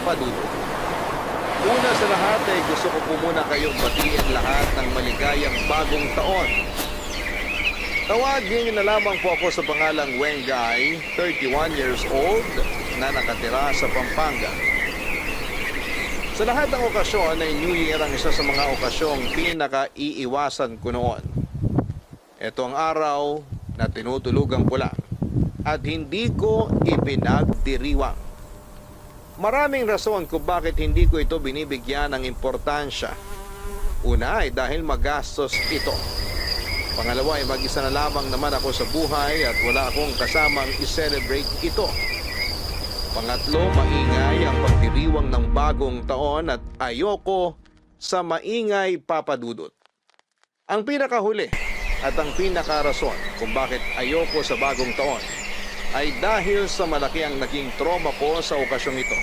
papadudot. Una sa lahat ay gusto ko po muna kayong batiin lahat ng maligayang bagong taon. Tawagin niyo na lamang po ako sa pangalang Wengay, 31 years old, na nakatira sa Pampanga. Sa lahat ng okasyon ay New Year ang isa sa mga okasyong pinaka-iiwasan ko noon. Ito ang araw na tinutulugan ko lang at hindi ko ipinagdiriwang. Maraming rason kung bakit hindi ko ito binibigyan ng importansya. Una ay dahil magastos ito. Pangalawa ay mag-isa na lamang naman ako sa buhay at wala akong kasamang i-celebrate ito. Pangatlo, maingay ang pagdiriwang ng bagong taon at ayoko sa maingay papadudot. Ang pinakahuli at ang pinakarason kung bakit ayoko sa bagong taon ay dahil sa malaki ang naging trauma ko sa okasyong ito.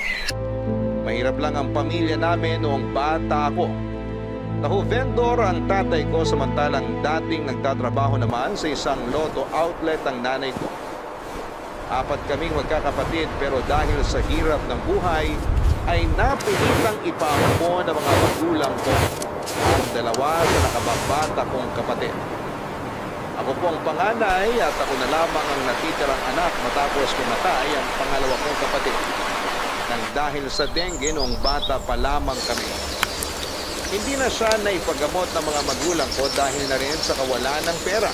Mahirap lang ang pamilya namin noong bata ako. Taho-vendor ang tatay ko samantalang dating nagtatrabaho naman sa isang loto outlet ang nanay ko. 4 kaming magkakapatid pero dahil sa hirap ng buhay ay napilitang ipampo ng mga magulang ko ang 2 sa nakababata kong kapatid. Ako po ang panganay at ako na lamang ang natitirang anak matapos kumatay ang pangalawa kong kapatid nang dahil sa dengue noong bata pa lamang kami. Hindi na siya naipagamot ng mga magulang ko dahil na rin sa kawalan ng pera.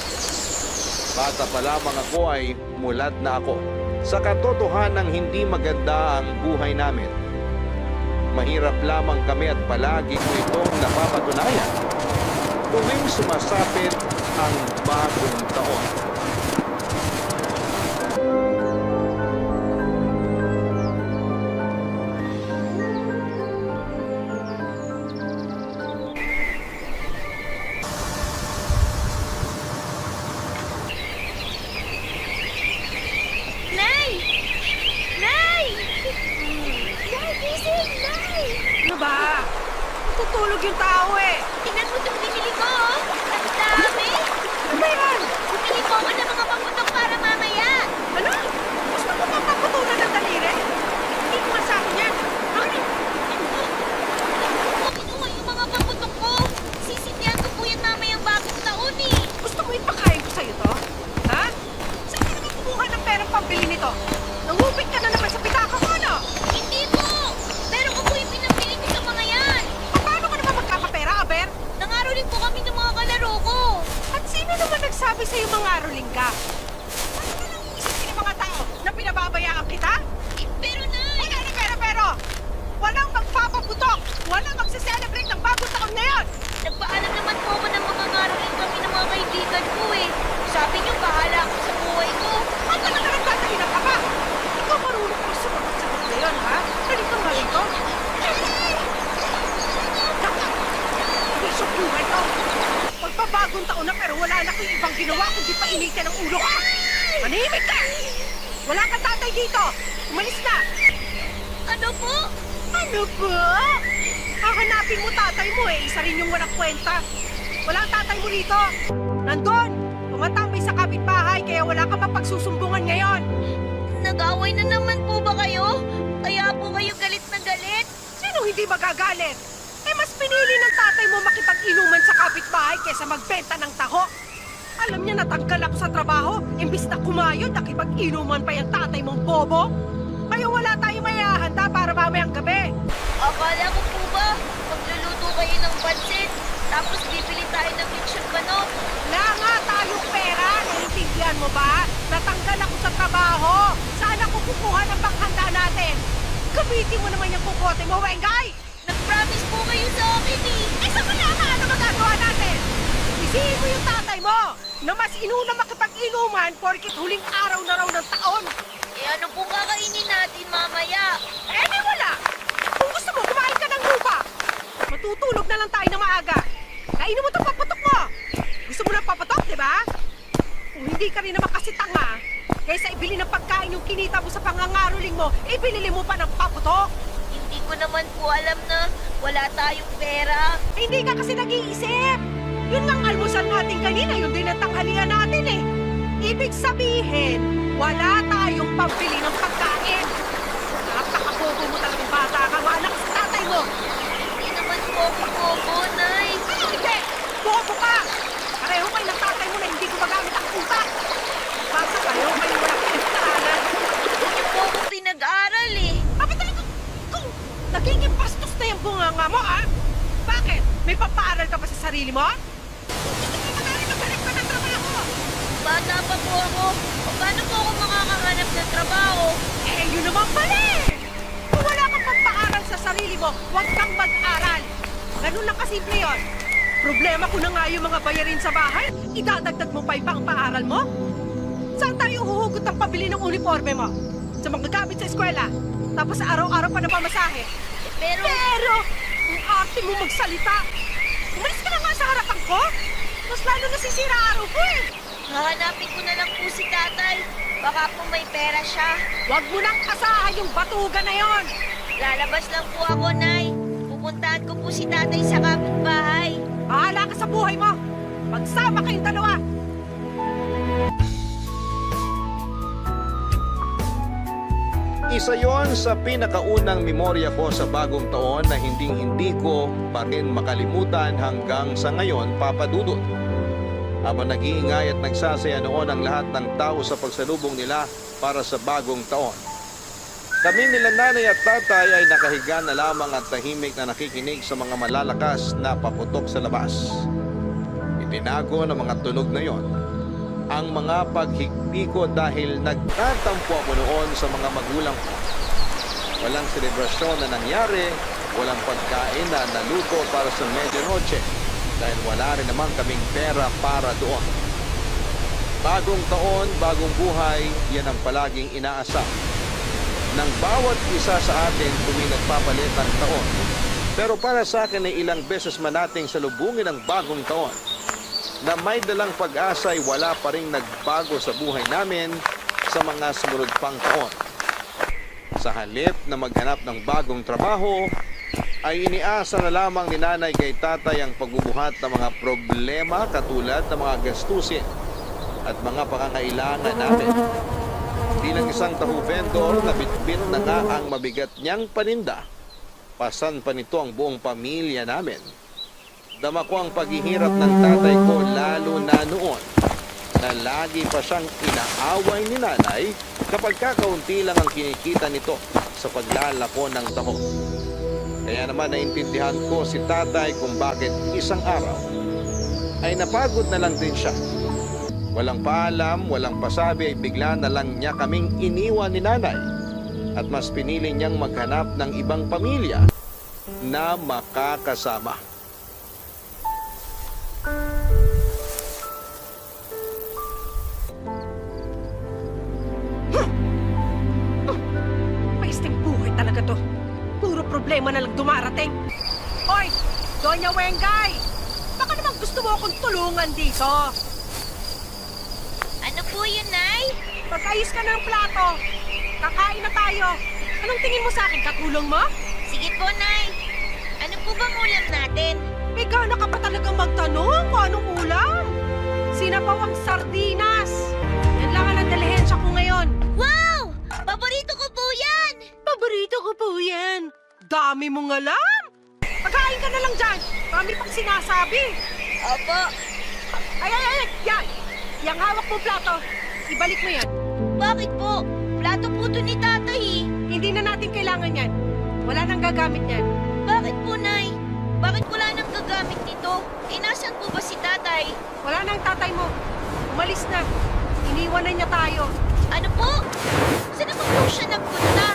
Bata pa lamang ako ay mulat na ako. Sa katotohanan hindi maganda ang buhay namin. Mahirap lamang kami at palagi ko itong napapatunayan tuwing sumasapit ang bagong taon. Nay! Nay! Nay, gising! Nay! Ano ba? Tutulog yung tao eh. Tingnan mo itong binili ko, oh! Ang dami! Ano ba yan? Bumili ko ako ng mga paputok para mamaya! Ano? Gusto mo bang paputulan ng daliri? Hindi mo nga sa akin yan. Bakit? Kinuha yung mga paputok ko! Sisindihan ko po yan mamayang bagong taon eh! Gusto mo ipakain ko sa'yo to? Ha? Saan ka naman kumuha ng perang pambili nito? Nangupit ka na naman sa pitaka ko, ano? Hindi po! Pero ko po yung pinabili ko sa mga yan! Paano ka naman magkakapera, Aber? Nangaroling po kami ng mga kalaro ko! At sino naman nagsabi sa'yo mangaroling ka? Ano ka lang iisipin ng mga tao na pinababayaan kita? Pero Nay! Wala na pero! Walang magpapaputok! Walang magse-celebrate ng bagong taon ngayon! Nagpaalam naman po ako ng mga ngaroling kami ng mga kaibigan ko eh! Sabi niyo bahala ako sa buhay ko! Ang talaga nagtatahinan ka pa! Ikaw marunong ko sumagot-sagot ngayon, ha? Halika nga rito! Isok buhay ko! Magpabagong taon na pero wala na kang ibang ginawa kundi painitin ang ulo ka! Manimik ka! Wala kang tatay dito! Umalis na! Ano po? Ano ba? Hahanapin mo tatay mo eh. Isa rin yung walang kwenta. Wala ang tatay mo rito. Nandun! Tumatambay sa kapitbahay kaya wala ka mapagsusumbungan ngayon. Nag-away na naman po ba kayo? Kaya po kayo galit na galit? Sino hindi magagalit? Eh mas pinili ng tatay mo makipag-inuman sa kapitbahay kaysa magbenta ng taho. Alam niya natanggal ako sa trabaho, imbis na kumayod, nakipag-inuman pa yung tatay mong bobo. Kaya wala tayong mayahanda para mamayang gabi. Akala ko po ba, magluluto kayo ng pansit, tapos bibili tayo ng lechon manok? Wala nga tayong pera, naiintindihan mo ba? Natanggal ako sa trabaho. Saan ako kukuha ng panghanda natin? Gamitin mo naman yung kukote mo, Wengay! Nag-promise po kayo sa akin eh. Eh, sa kailangan ano magagawa natin? Isihin mo yung tatay mo na mas inuna makipag-inuman porkit huling araw na raw ng taon. Eh ano pong kakainin natin mamaya? Eh, di wala! Kung gusto mo, kumain ka ng lupa. Matutulog na lang tayo na maaga. Kainin mo itong paputok mo. Gusto mo ng paputok, di ba? Kung hindi ka rin naman kasi tanga, kaysa ibili ng pagkain yung kinita mo sa pangangaroling mo, ibili mo pa ng paputok. Hindi ko naman po alam na wala tayong pera. Eh, hindi ka kasi nag-iisip. Yun ang almusal natin kanina, yun din ang tanghalian natin eh. Ibig sabihin, wala tayong pambili ng pagkain. Napakabobo mo talagang bata. Nakakawanak sa tatay mo! Hindi naman po ako bobo, Nay. Ano hindi? Bobo ka! Pareho kayo ng tatay mo na hindi gumagamit ang utak! Basta pareho kayo walang pinag-aralan! Hindi po ako pinag-aral eh. Aba talaga, kung nagiging bastos na yung bunganga mo, ha? Bakit? May papaaral ka ba sa sarili mo? Hindi ka magaling maghanap ka ng trabaho! Bata pa po ako. Paano po ako makakahanap ng trabaho? Eh, yun naman pala eh! Kung wala kang pampaaral sa sarili mo, huwag kang mag-aral! Ganun lang kasimple yun. Problema ko na nga yung mga bayarin sa bahay, idadagdag mo pa yung pang-paaral mo? Saan tayo huhugot ng pabili ng uniforme mo? Sa mga gamit sa eskwela? Tapos araw-araw pa na pamasahe? Pero ang arte mo magsalita! Umalis ka na nga sa harapan ko! Mas lalo nasisira araw ko eh! hahanapin ko na lang po si tatay. Baka po may pera siya. Huwag mo nang asahan yung batugan na yon! Lalabas lang po ako, Nay. Pupuntahan ko po si tatay sa kapitbahay. Bahala ka sa buhay mo! Magsama kayong dalawa! Isa yon sa pinakaunang memorya ko sa bagong taon na hindi ko pa rin makalimutan hanggang sa ngayon, Papa Dudut. Habang nag-iingay at nagsasaya noon ang lahat ng tao sa pagsalubong nila para sa bagong taon. Kami nila nanay at tatay ay nakahiga na lamang at tahimik na nakikinig sa mga malalakas na paputok sa labas. Itinago ng mga tunog na yon ang mga paghigpi ko dahil nagtatampo ako noon sa mga magulang ko. Walang selebrasyon na nangyari, walang pagkain na naluto para sa medianoche dahil wala rin naman kaming pera para doon. Bagong taon, bagong buhay, yan ang palaging inaasam ng bawat isa sa atin tuwing nagpapalit ng taon. Pero para sa akin ay ilang beses man nating salubungin ang bagong taon na may dalang pag-asa ay wala pa rin nagbago sa buhay namin sa mga sumunod pang taon. Sa halip na maghanap ng bagong trabaho, ay iniasa na lamang ni nanay kay tatay ang pagbubuhat ng mga problema katulad ng mga gastusin at mga pangangailangan namin. Bilang isang tahu-vendor na bitbit na nga ang mabigat niyang paninda, pasan pa nito ang buong pamilya namin. Dama ko ang paghihirap ng tatay ko lalo na noon na lagi pa siyang inaaway ni nanay kapag kakaunti lang ang kinikita nito sa paglalako ng taho. Kaya naman naintindihan ko si tatay kung bakit isang araw ay napagod na lang din siya. Walang paalam, walang pasabi ay bigla na lang niya kaming iniwan ni nanay at mas pinili niyang maghanap ng ibang pamilya na makakasama. Paisting buhay talaga to. Puro problema na lang dumarating. Hoy! Doña Wengay! Baka naman gusto mo akong tulungan dito. Ano po yun, Nay? Pag-ayos ka ng plato. Kakain na tayo. Anong tingin mo sa akin? Katulong mo? Sige po, Nay. Ano po bang ulam natin? May gana ka pa talagang magtanong kung anong ulam. Sinapawang sardinas. Yan lang ang nandalihensya ko ngayon. Wow! Paborito ko po yan! Paborito ko po yan. Dami mong alam. Pagkain ka na lang dyan. Marami pang sinasabi. Opo. Ay! Yan! Yang hawak mo plato. Ibalik mo yan. Bakit po? Plato po to ni tatay eh. Hindi na natin kailangan yan. Wala nang gagamit yan. Bakit po, Nay? Bakit wala nang gagamit nito? Eh, nasan po ba si tatay? Wala nang tatay mo. Umalis na. Iniwan na niya tayo. Ano po? Saan naman po siya nagpunta?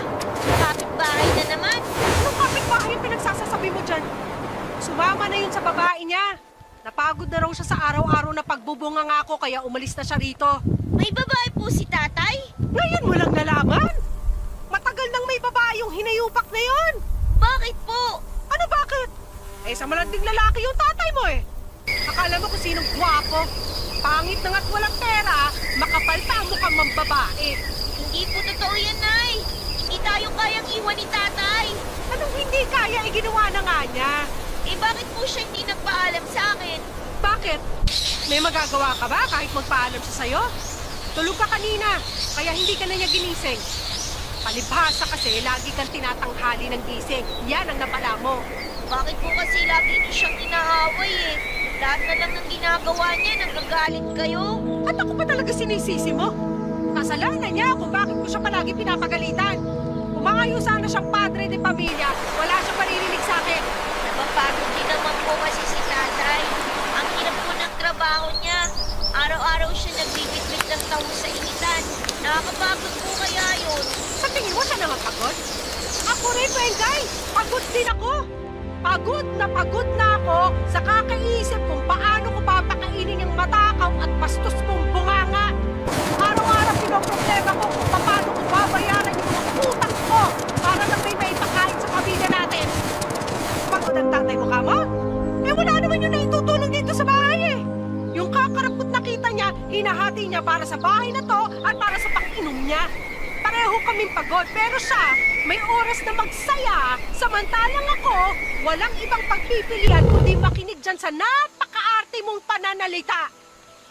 Kapitbahay na naman. Anong kapitbahay yung pinagsasasabi mo dyan? Sumama na yun sa babae niya. Napagod na raw siya sa araw-araw na pagbubunga nga ako kaya umalis na siya rito. May babae po si tatay? Ngayon mo lang nalaman? Matagal nang may babae yung hinayupak na yun. Bakit po? Ano bakit? Eh sa malanding lalaki yung tatay mo eh. Akala mo kung sinong gwapo. Pangit na nga't walang pera, makapalta mo kang mambabae. Hindi po totoo yan, Nay. Hindi tayo kayang iwan ni tatay. Anong hindi kaya, ginawa na nga niya. Eh, bakit po siya hindi nagpaalam sa akin? Bakit? May magagawa ka ba kahit magpaalam siya sa'yo? Tulog ka kanina, kaya hindi ka na niya ginising. Palibhasa kasi lagi kang tinatanghali ng gising. Yan ang napala mo. Bakit po kasi lagi niyo siyang inaaway eh? Lahat na lang ng ginagawa niya, nagagalit kayo. At ako pa talaga sinisisi mo? Kasalanan niya kung bakit ko siya palagi pinapagalitan. Kung maayos sana siyang padre de pamilya, wala siyang maririnig sa akin. Napapagod din naman po kasi si tatay. Ang hirap po ng trabaho niya. Araw-araw siya nagbibitbit ng taho sa initan. Nakakapagod po kaya yun. Sa tingin mo siya naman pagod? Ako rin, Wengay. Pagod din ako. Pagod na ako sa kakaisip kung paano ko papakainin yung matakaw at bastos kong bunganga. Araw-araw pinoproblema ko kung paano ko babayaran yung mga utang ko para lang may maipakain sa pamilya natin. Pagod ang tatay mo, Kamo? Eh wala naman yun na itutulong dito sa bahay eh. Yung kakarapot na kita niya, hinahati niya para sa bahay na to at para sa pang-inom niya. Pareho kaming pagod, pero siya, may oras na magsaya, samantalang ako, walang ibang pagpipilian kundi makinig dyan sa napakaarte mong pananalita.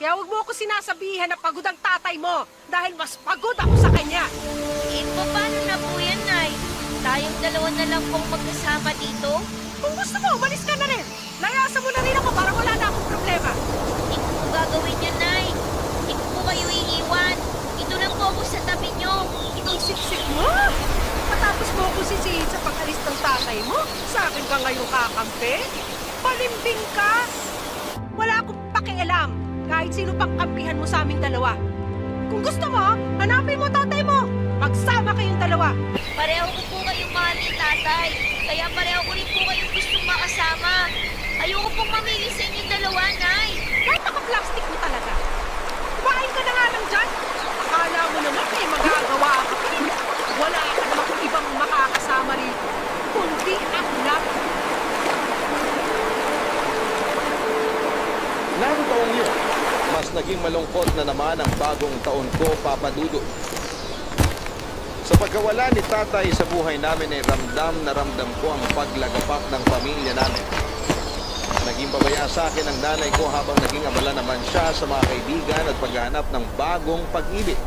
Kaya huwag mo ako sinasabihan na pagod ang tatay mo dahil mas pagod ako sa kanya. Eh, paano na po yan, Nay? Tayong dalawa na lang pong magkasama dito? Kung gusto mo, umalis ka na rin. Layasan mo na rin ako para wala na akong problema. Hindi ko po gagawin yan, Nay. Hindi ko po kayo iiwan. Ito lang po ako sa tabi niyo. Ang siksik mo! Matapos mo ako sisihin sa pag-alis ng tatay mo, sa akin ka ngayong kakampi? Palimbing ka! Wala akong pakialam kahit sino pang kampihan mo sa aming dalawa. Kung gusto mo, hanapin mo tatay mo. Magsama kayong dalawa. Pareho ko po kayong mahal ni tatay. Kaya pareho ko rin po kayong gustong makasama. Ayoko pong mamili sa inyong dalawa, Nay. Kahit naka-plastic mo talaga. Kumain ka na nga lang dyan. Akala mo naman may magagawa ka. Wala ka naman ibang makakasama rito. Kundi ang lang. Naritoong yun, mas naging malungkot na naman ang bagong taon ko, Papa Dudut. Sa pagkawala ni tatay sa buhay namin ay ramdam na ramdam ko ang paglagapak ng pamilya namin. Naging pabaya sa akin ang nanay ko habang naging abala naman siya sa mga kaibigan at paghahanap ng bagong pag-ibig.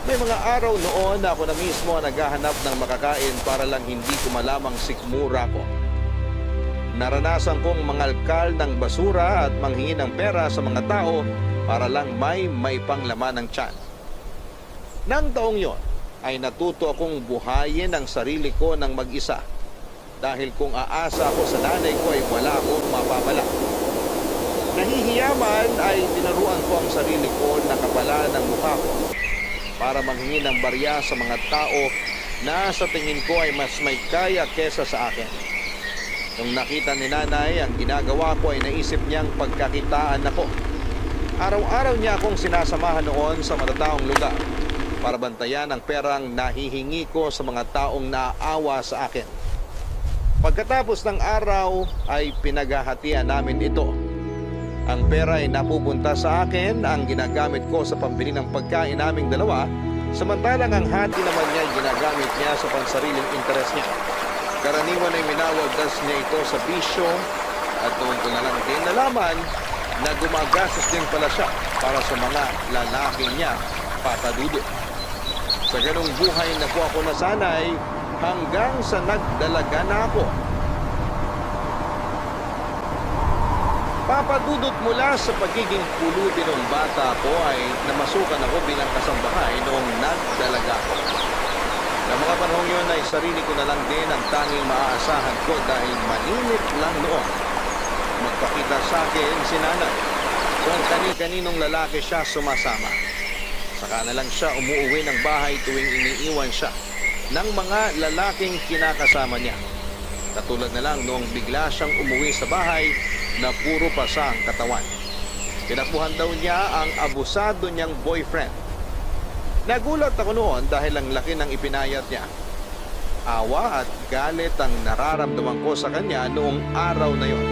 May mga araw noon na ako na mismo ang naghahanap ng makakain para lang hindi ko malamang sikmura ko. Naranasan kong mangalkal ng basura at manghingi ng pera sa mga tao para lang may panglaman ng tiyan. Nang taong yon ay natuto akong buhayin ang sarili ko ng mag-isa dahil kung aasa ako sa nanay ko ay wala akong mapapala. Nahihiyaman ay tinaruan ko ang sarili ko na kapala ng mukha ko para manghingi ng barya sa mga tao na sa tingin ko ay mas may kaya kesa sa akin. Nung nakita ni nanay ang ginagawa ko ay naisip niyang pagkakitaan ako. Araw-araw niya akong sinasamahan noon sa matataong lugar para bantayan ang perang nahihingi ko sa mga taong naaawa sa akin. Pagkatapos ng araw ay pinaghahatian namin ito. Ang pera ay napupunta sa akin, ang ginagamit ko sa pambili ng pagkain naming dalawa, samantalang ang hati naman niya ay ginagamit niya sa pansariling interes niya. Karaniwan ay minawagdas niya ito sa bisyo at noon ko na lang din nalaman na gumagastos din pala siya para sa mga lalaki niya, Papa Dudut. Sa ganong buhay na po ako nasanay hanggang sa nagdalaga na ako. Papa Dudut, mula sa pagiging pulubi noong bata ko ay namasukan ako bilang kasambahay noong nagdalaga ko. Sa mga panahon yun ay sarili ko na lang din ang tanging maaasahan ko dahil malimit lang noon. Magpakita sa akin si nanay kung kani-kaninong lalaki siya sumasama. Saka na lang siya umuuwi ng bahay tuwing iniiwan siya ng mga lalaking kinakasama niya. Katulad na lang noong bigla siyang umuwi sa bahay na puro pasa ang katawan. Tinapuhan daw niya ang abusado niyang boyfriend. Nagulat ako noon dahil ang laki ng ipinayat niya. Awa at galit ang nararamdaman ko sa kanya noong araw na yon.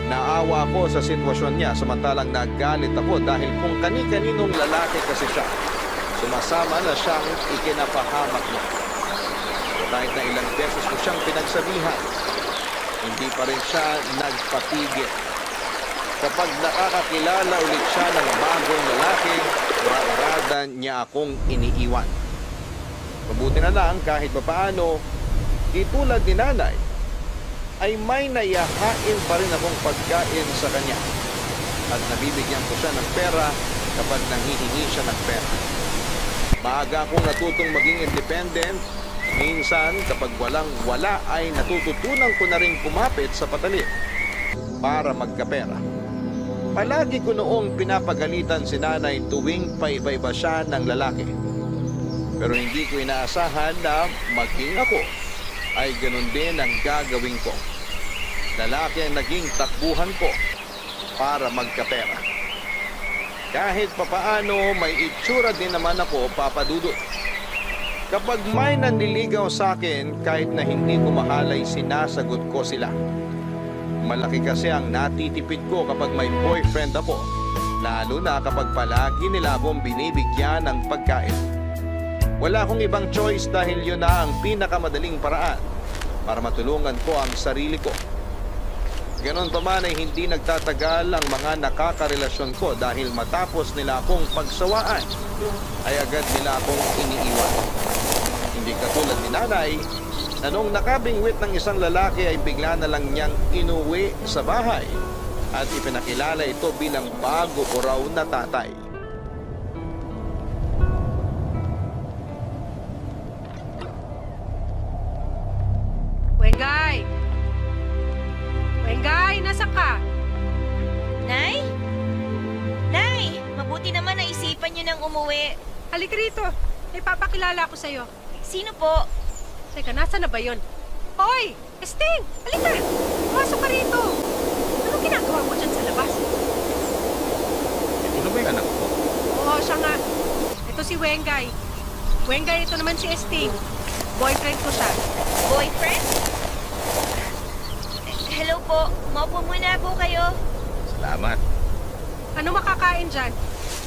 Naawa ako sa sitwasyon niya samantalang nagalit ako dahil kung kani-kaninong lalaki kasi siya, sumasama na siyang ikinapahamak niya. Kahit na ilang beses ko siyang pinagsabihan, hindi pa rin siya nagpatigil. Kapag nakakakilala ulit siya ng bagong lalaki, ura-urada niya akong iniiwan. Mabuti na lang kahit papaano, di tulad ni nanay, ay may nayahain pa rin akong pagkain sa kanya. At nabibigyan ko siya ng pera kapag nanghihingi siya ng pera. Maaga akong natutong maging independent. Minsan, kapag walang-wala ay natututunan ko na rin kumapit sa patalim para magkapera. Palagi ko noong pinapagalitan si nanay tuwing paiba-iba siya ng lalaki. Pero hindi ko inaasahan na maging ako ay ganun din ang gagawin ko. Lalaki ang naging takbuhan ko para magkapera. Kahit papaano, may itsura din naman ako, Papa Dudut. Kapag may nanliligaw sa akin, kahit na hindi ko mahalay, sinasagot ko sila. Malaki kasi ang natitipid ko kapag may boyfriend ako, lalo na kapag palagi nila akong binibigyan ng pagkain. Wala akong ibang choice dahil yun na ang pinakamadaling paraan para matulungan ko ang sarili ko. Ganon pa man ay hindi nagtatagal ang mga nakakarelasyon ko dahil matapos nila akong pagsawaan ay agad nila akong iniiwan. Hindi katulad ni nanay na nung nakabingwit ng isang lalaki ay bigla na lang niyang inuwi sa bahay at ipinakilala ito bilang bago ko raw na tatay. Wengay! Wengay, nasaan ka? Nay? Nay, mabuti naman naisipan niyo nang umuwi. Halika rito. May papakilala ako sa'yo. Sino po? Teka, nasa na ba yun? Hoy! Esting! Halika! Pumasok ka rito! Anong ginagawa mo dyan sa labas? Ito na ba yung anak ko? Oo, siya nga. Ito si Wengay. Wengay, ito naman si Esting. Boyfriend ko siya. Boyfriend? Hello po. Maupo muna po kayo. Salamat. Ano makakain dyan?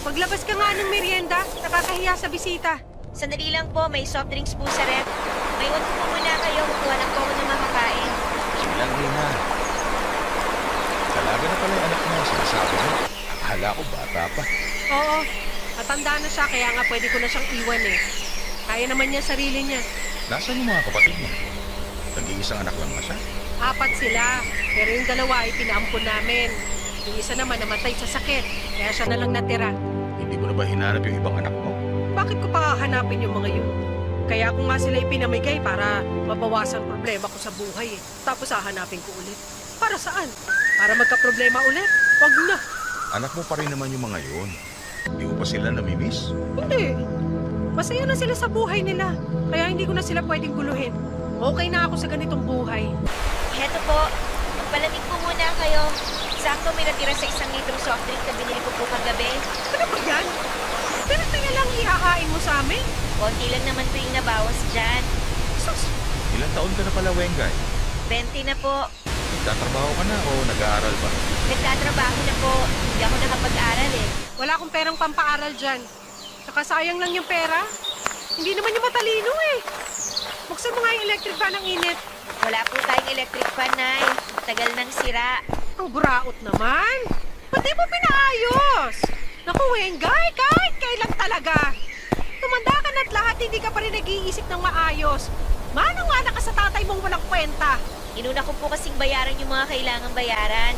Maglabas ka nga ng merienda. Nakakahiya sa bisita. Sandali lang po, may soft drinks po sa ref. May iwan ko po muna kayo. Kukuha lang po ako ng makakain. Silang Rina. Talaga na pala yung anak mo. Sinasabi mo. Akala ko bata pa. Oo. Matanda na siya, kaya nga pwede ko na siyang iwan eh. Kaya naman niya sarili niya. Nasaan yung mga kapatid mo? Nag-iisang anak lang na siya. 4 sila. Pero yung 2 ay pinaampun namin. Yung isa naman namatay sa sakit. Kaya siya na lang natira. Hindi mo na ba hinanap yung ibang anak mo? Bakit ko pa hahanapin yung mga yun? Kaya ako nga sila ipinamigay para mabawasan problema ko sa buhay eh. Tapos hahanapin ko ulit. Para saan? Para magka-problema ulit? Wag na. Anak mo pa rin naman yung mga yun. Hindi mo pa sila namimiss? Hindi. Masaya na sila sa buhay nila. Kaya hindi ko na sila pwedeng guluhin. Okay na ako sa ganitong buhay. Heto po, magpalamig po muna kayo. Sakto may natira sa 1 litrong soft drink na binili ko po kagabi. Ano ba yan? Pinataya lang ihahain mo sa amin? Konti lang naman po yung nabawas dyan. Sus, Ilang taon ka na pala, Wengay? 20 na po. Nagtatrabaho ka na o nag-aaral pa? Nagtatrabaho na po. Hindi ako nakapag-aral eh. wala akong perang pampaaral dyan. Saka sayang lang yung pera. Hindi naman yung matalino eh. Buksan mo nga yung electric fan ng init. Wala po tayong electric fan, Nay. Tagal nang sira. Ang buraot naman. Ba't di mo pinaayos? Naku, Wengay, kahit kailan talaga. Tumanda ka na't lahat, hindi ka pa rin nag-iisip ng maayos. Manang-mana ka sa tatay mong walang kwenta. Inuna ko po kasing bayaran yung mga kailangang bayaran.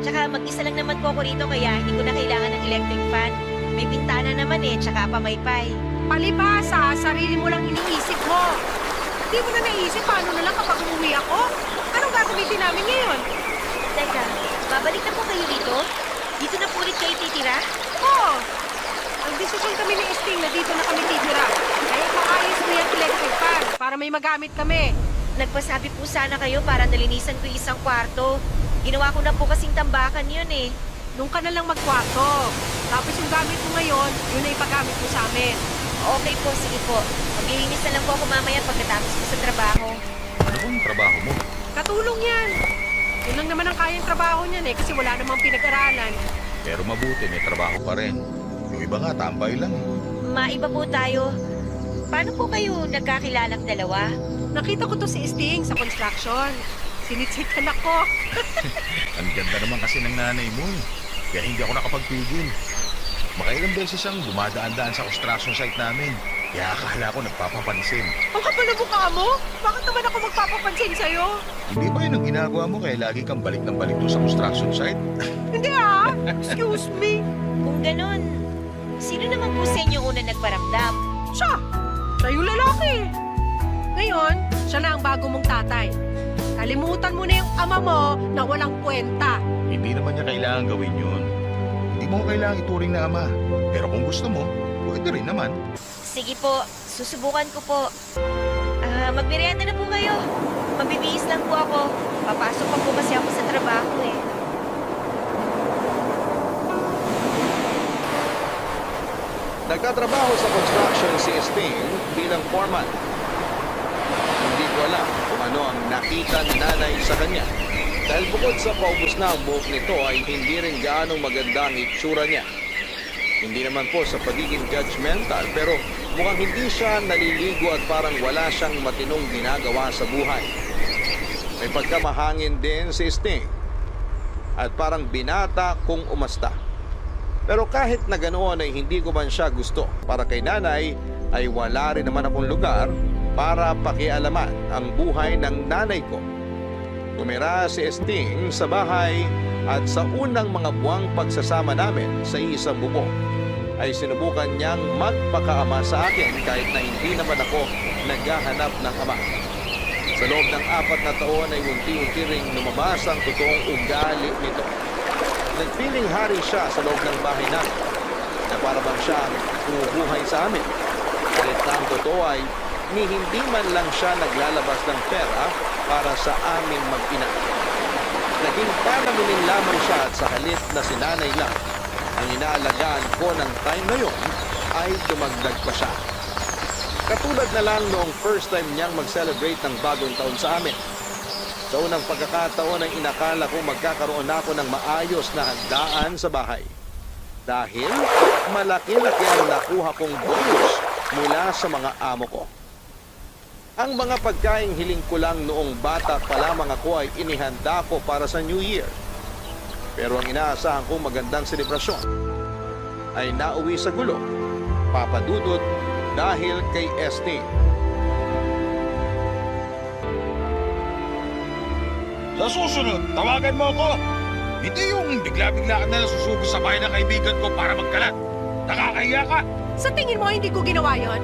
Tsaka mag-isa lang naman po ako rito kaya hindi ko na kailangan ng electric fan. May bintana naman eh, tsaka pamaypay. Palibasa, sarili mo lang iniisip mo. Di mo na naisip paano na lang kapag umuwi ako? Anong gagamitin namin ngayon? Teka, babalik na po kayo dito? Dito na po ulit kayo titira? Oo. Nagdesisyon kami ni Esting na dito na kami titira. Kaya maayos mo yung electric fan para may magamit kami. Nagpasabi po sana kayo para nalinisan ko yung isang kwarto. Ginawa ko na po kasing tambakan yun eh. Nung ka na lang magkwarto. Tapos yung gamit mo ngayon, yun na ipagamit mo sa amin. Okay po, sige po. Maglilinis na lang po ako mamaya pagkatapos ko sa trabaho. Ano bang trabaho mo? Katulong yan. Yun lang naman ang kayang trabaho niyan eh kasi wala namang pinag-aralan. Pero mabuti, may trabaho pa rin. Yung iba nga, tambay lang. Maiba po tayo. Paano po kayo nagkakilalang dalawa? Nakita ko to si Esting sa construction. Sinitsikan ako. Ang ganda naman kasi ng nanay mo eh. Kaya hindi ako nakapagpigil. Makailang beses ang dumadaan-daan sa construction site namin. Kaya akala ko nagpapapansin. Ang kapal na mukha mo? Bakit naman ako magpapapansin sa'yo? Hindi ba yun ang ginagawa mo kaya lagi kang balik ng balik doon sa construction site? Hindi ah! Excuse me! Kung ganon, sino naman po sa inyo una nagparamdam? Siya! Siya yung lalaki. Ngayon, siya na ang bago mong tatay. Kalimutan mo na yung ama mo na walang kwenta. Hindi naman niya kailangan gawin yun. Hindi mo kailangan ituring na ama. Pero kung gusto mo, pwede rin naman. Sige po, susubukan ko po. Magmerienda na po kayo. Mabibihis lang po ako. Papasok pa po kasi ako sa trabaho eh. Nagtatrabaho sa construction si Sting bilang foreman. Hindi ko alam kung ano ang nakita ni nanay sa kanya. Dahil bukod sa paubos na ang buhok nito ay hindi rin gaanong maganda ang itsura niya. Hindi naman po sa pagiging judgmental pero mukhang hindi siya naliligo at parang wala siyang matinong ginagawa sa buhay. May pagkamahangin din si Sting at parang binata kung umasta. Pero kahit na ganoon ay hindi ko man siya gusto. Para kay nanay ay wala rin naman akong lugar para pakialaman ang buhay ng nanay ko. Tumira si Sting sa bahay at sa unang mga buwang pagsasama namin sa isang bubong ay sinubukan niyang magpakaama sa akin kahit na hindi naman ako naghahanap ng ama. Sa loob ng 4 na taon ay unti-unti ring lumabas ang totoong ugali nito. Nagpiling hari siya sa loob ng bahay namin na para bang siya ang bumubuhay sa amin. Kalit na ang totoo ay ni hindi man lang siya naglalabas ng pera para sa aming mag-ina. Naging panaminin lamang siya at sa halip na si nanay lang ang inaalagaan ko ng time na yun ay dumagdag pa siya. Katulad na lang noong first time niyang mag-celebrate ng bagong taon sa amin. Sa unang pagkakataon ay inakala ko magkakaroon ako ng maayos na handaan sa bahay. Dahil malaki-laki ang nakuha kong bonus mula sa mga amo ko. Ang mga pagkaing hiling ko lang noong bata pa lamang ako ay inihanda ko para sa New Year. Pero ang inaasahan kong magandang selebrasyon ay nauwi sa gulo, papadudot dahil kay Esting. Sa susunod, tawagan mo ako. Hindi yung bigla-bigla ka na susugo sa bahay ng kaibigan ko para magkalat. Nakakahiya ka. Sa tingin mo hindi ko ginawa yon?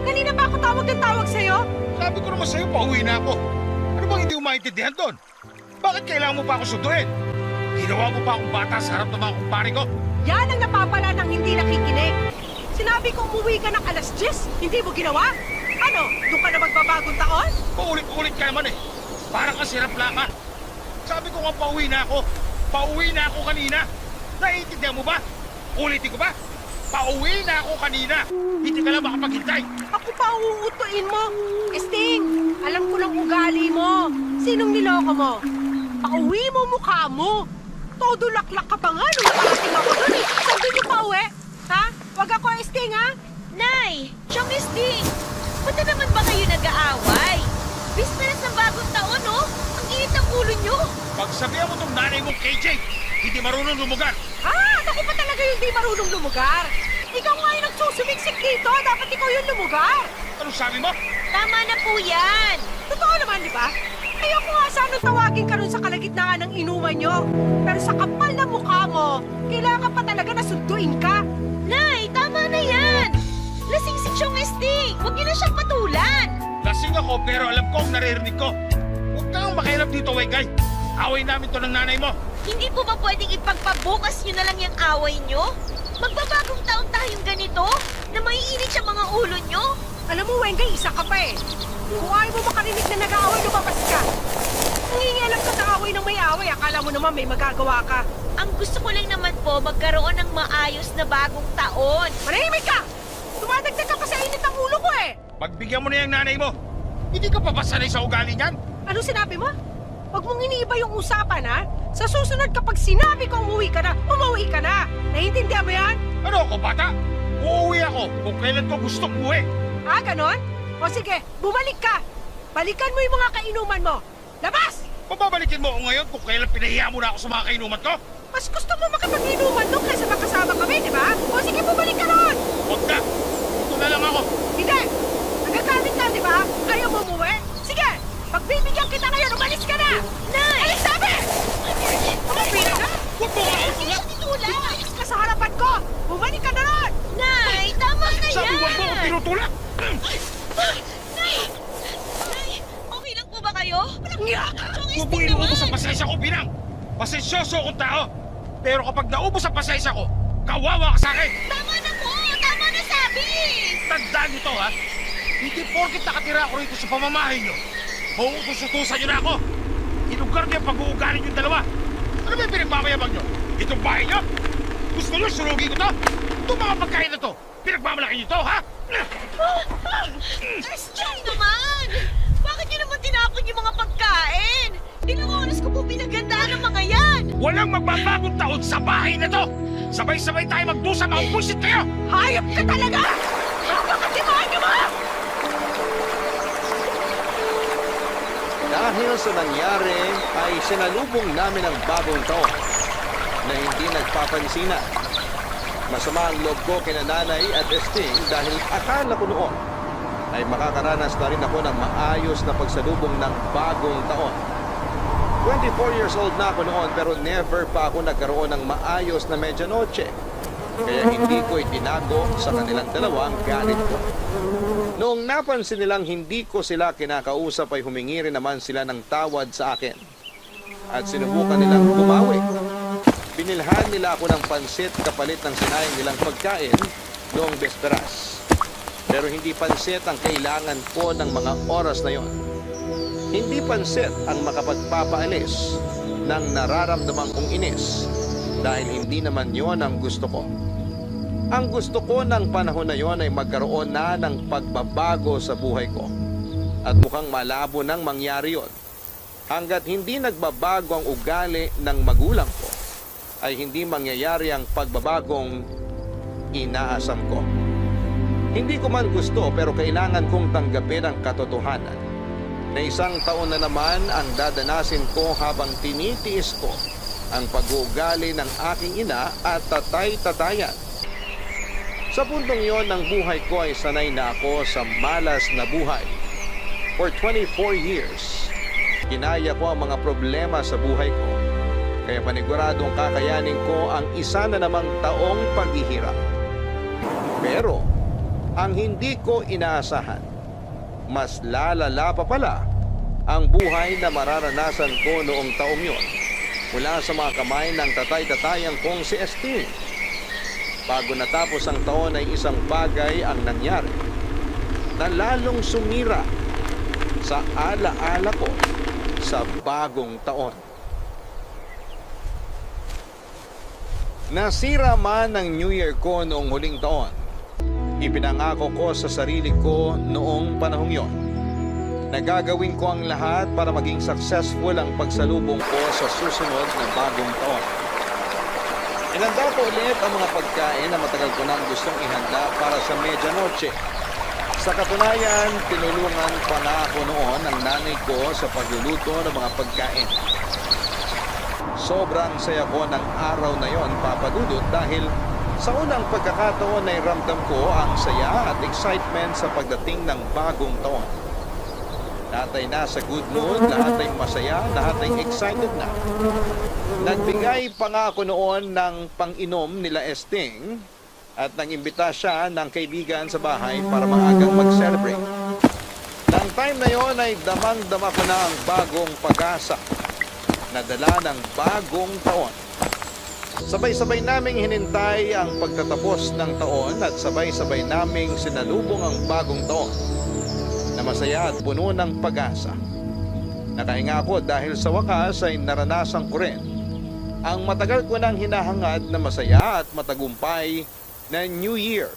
Kanina pa ako tawag ng tawag sa'yo? Sabi ko naman sa'yo, pauwi na ako. Ano bang hindi mo maintindihan doon? Bakit kailangan mo pa ako sunduin? Ginawa mo pa akong bata sa harap ng mga kumpare ko. Yan ang napapala ng hindi nakikinig. Sinabi ko umuwi ka ng 10:00, hindi mo ginawa? Ano, doon ka na magbabagong taon? Paulit-ulit ka naman eh. Parang kang sirapla ka. Sabi ko nga pauwi na ako. Pauwi na ako kanina. Naiintindihan mo ba? Ulitin ko ba? Pauwi na ako kanina. Hindi ka lang makapaghintay. Ako pa uutuin mo. Sting, alam ko ng ugali mo. Sinong niloko mo? Pauwi mo mukha mo. Todo laklak ka pa nga nung nakarating ako doon eh. Saan doon yung pauwi? Ha? Wag ako, Sting, ha? Nay! Siyang Sting! Ba't na naman ba kayo nag-aaway? Bisperas ng bagong taon, no? Ang init ng ulo nyo! Pagsabihan mo tong nanay mong KJ, hindi marunong lumugar. Ako pa talaga yung di marunong lumugar. Ikaw nga yung nagsusumiksik dito. Dapat ikaw yung lumugar. Anong sabi mo? Tama na po yan! Totoo naman, di ba? Ayoko nga sana tawagin ka rin sa kalagitnaan ng inuman nyo. Pero sa kapal na mukha mo, kailangan pa talaga na sunduin ka. Nay, tama na yan! Lasing si Chong Sting! Huwag niyo na siyang patulan! Lasing ako pero alam ko ang naririnig ko. Huwag kang makialam dito, Wegay. Away namin to ng nanay mo. Hindi po ba pwedeng ipagpabukas niyo na lang yung away niyo? Magbabagong taon tayong ganito? Na maiinit sa mga ulo niyo? Alam mo, Wengay, isa ka pa eh. Kung ayaw mo makarinig na nag-aaway, lumabas ka. Nangingialam ka sa away ng may away. Akala mo naman may magagawa ka. Ang gusto ko lang naman po magkaroon ng maayos na bagong taon. Manahimik ka! Tumadagdag ka pa sa init ng ulo ko eh! Pagbigyan mo na yung nanay mo. Hindi ka pa ba sanay sa ugali niyan? Ano sinabi mo? Huwag mong iniiba yung usapan, ha? Sa susunod kapag sinabi ko umuwi ka na, umuwi ka na. Naiintindihan mo yan? Ano ako, bata? Uuwi ako kung kailan ko gustong uwi. Ganon? O sige, bumalik ka. Balikan mo yung mga kainuman mo. Labas! Pababalikin mo ako ngayon kung kailan pinahiya mo na ako sa mga kainuman ko? Mas gusto mo makapag-inuman doon kaysa makasama kami, di ba? O sige, bumalik ka ron! Huwag ka! Kung na lang ako. Hindi! Nagagalit ka, di ba? Ayaw mo umuwi? Sige! Pagbibigyan kita ngayon, umalis ka na! Nay! Alis sabi! Umalis ka na! Huwag mo nga ako nga! Umalis ka sa harapan ko! Bumalik ka na ron! Nay, tama na yan! Sabi huwag mo ako tinutulak! Nay! Nay, okay lang po ba kayo? Walang niya! Huwag mo inuubos ang pasensya ko, Binang! Pasensyoso akong tao! Pero kapag naubos ang pasensya ko, kawawa ka sa akin! Tama na po! Tama na sabi! Tandaan niyo to, ha? Hindi porket nakatira ako rito sa pamamahay niyo, mauutos-utusan niyo na ako! Inugar niyo ang pag-uugali niyong dalawa! Ano ba yung pinagmamayabang niyo? Itong bahay niyo? Gusto niyo surugin ko to? Itong mga pagkain na to, pinagmamalaki niyo to, ha? Christian naman! Bakit niyo naman tinapon yung mga pagkain? Ilang oras ko po pinagandaan ng mga yan! Walang magbabagong taon sa bahay na to! Sabay-sabay tayo magdusa, maumpusit kayo! Hayop ka talaga! Napakatimahan mo! Dahil sa nangyari ay sinalubong namin ang bagong taon na hindi nagpapansinan. Masama ang loob ko kina Nanay at Esting dahil akala ko noon ay makakaranas na rin ako ng maayos na pagsalubong ng bagong taon. 24 years old na ako noon pero never pa ako nagkaroon ng maayos na medianoche. Kaya hindi ko itinago sa kanilang dalawa ang galit ko. Noong napansin nilang hindi ko sila kinakausap ay humingi rin naman sila ng tawad sa akin. At sinubukan nilang bumawi. Binilhan nila ako ng pansit kapalit ng sinayang nilang pagkain noong besperas. Pero hindi pansit ang kailangan ko ng mga oras na yon. Hindi pansit ang makapagpapaalis ng nararamdaman kong inis dahil hindi naman yon ang gusto ko. Ang gusto ko ng panahon na yon ay magkaroon na ng pagbabago sa buhay ko. At mukhang malabo nang mangyari yon. Hanggat hindi nagbabago ang ugali ng magulang ko, ay hindi mangyayari ang pagbabagong inaasam ko. Hindi ko man gusto pero kailangan kong tanggapin ang katotohanan na isang taon na naman ang dadanasin ko habang tinitiis ko ang pag-uugali ng aking ina at tatay-tatayan. Sa puntong yon ng buhay ko ay sanay na ako sa malas na buhay. For 24 years, kinaya ko ang mga problema sa buhay ko. Kaya paniguradong kakayanin ko ang isa na namang taong paghihirap. Pero, ang hindi ko inaasahan, mas lalala pa pala ang buhay na mararanasan ko noong taong yon mula sa mga kamay ng tatay-tatayang kong si Esting. Bago natapos ang taon ay isang bagay ang nangyari na lalong sumira sa alaala ko sa bagong taon. Nasira man ang New Year ko noong huling taon, ipinangako ko sa sarili ko noong panahong yon na gagawin ko ang lahat para maging successful ang pagsalubong ko sa susunod na bagong taon. Inanda ko ulit ang mga pagkain na matagal ko nang gustong ihanda para sa medianoche. Sa katunayan, tinulungan pa na ako noon ng nanay ko sa pagluluto ng mga pagkain. Sobrang saya ko ng araw na yon, Papa Dudut, dahil sa unang pagkakataon ay ramdam ko ang saya at excitement sa pagdating ng bagong taon. Lahat ay nasa good mood, lahat ay masaya, lahat ay excited na. Nagbigay pa nga ako noon ng pang-inom nila Esting at nang-imbita siya ng kaibigan sa bahay para maagang mag-celebrate. Nang time na yon ay damang-dama ko na ang bagong pag-asa na dala ng bagong taon. Sabay-sabay naming hinintay ang pagtatapos ng taon at sabay-sabay naming sinalubong ang bagong taon na masaya at puno ng pag-asa. Nakahinga ako dahil sa wakas ay naranasan ko rin ang matagal ko nang hinahangad na masaya at matagumpay na New Year.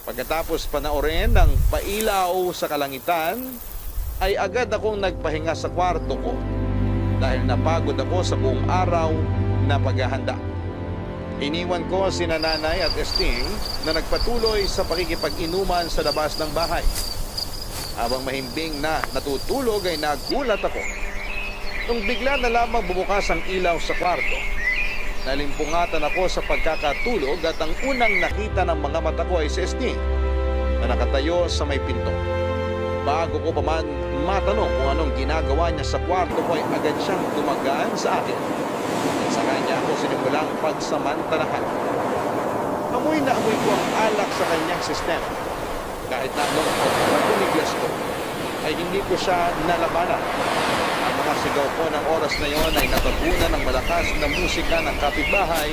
Pagkatapos panoorin ng pailaw sa kalangitan, ay agad akong nagpahinga sa kwarto ko dahil napagod ako sa buong araw na paghahanda. Iniwan ko si Nanay at Esting na nagpatuloy sa pakikipag-inuman sa labas ng bahay. Habang mahimbing na natutulog ay nagulat ako nung bigla na lamang bumukas ang ilaw sa kwarto. Nalimpungatan ako sa pagkakatulog at ang unang nakita ng mga mata ko ay si Esting na nakatayo sa may pinto. Bago ko pa man matanong kung anong ginagawa niya sa kwarto ko ay agad siyang tumagaan sa akin. Sa kanya ako sinimulang pagsamantalahan. Amoy na amoy ko ang alak sa kanyang sistema. Kahit na nung pagkumiglas ko, ay hindi ko siya nalabanan. Ang mga sigaw ko ng oras na yon ay natabunan ng malakas na musika ng kapitbahay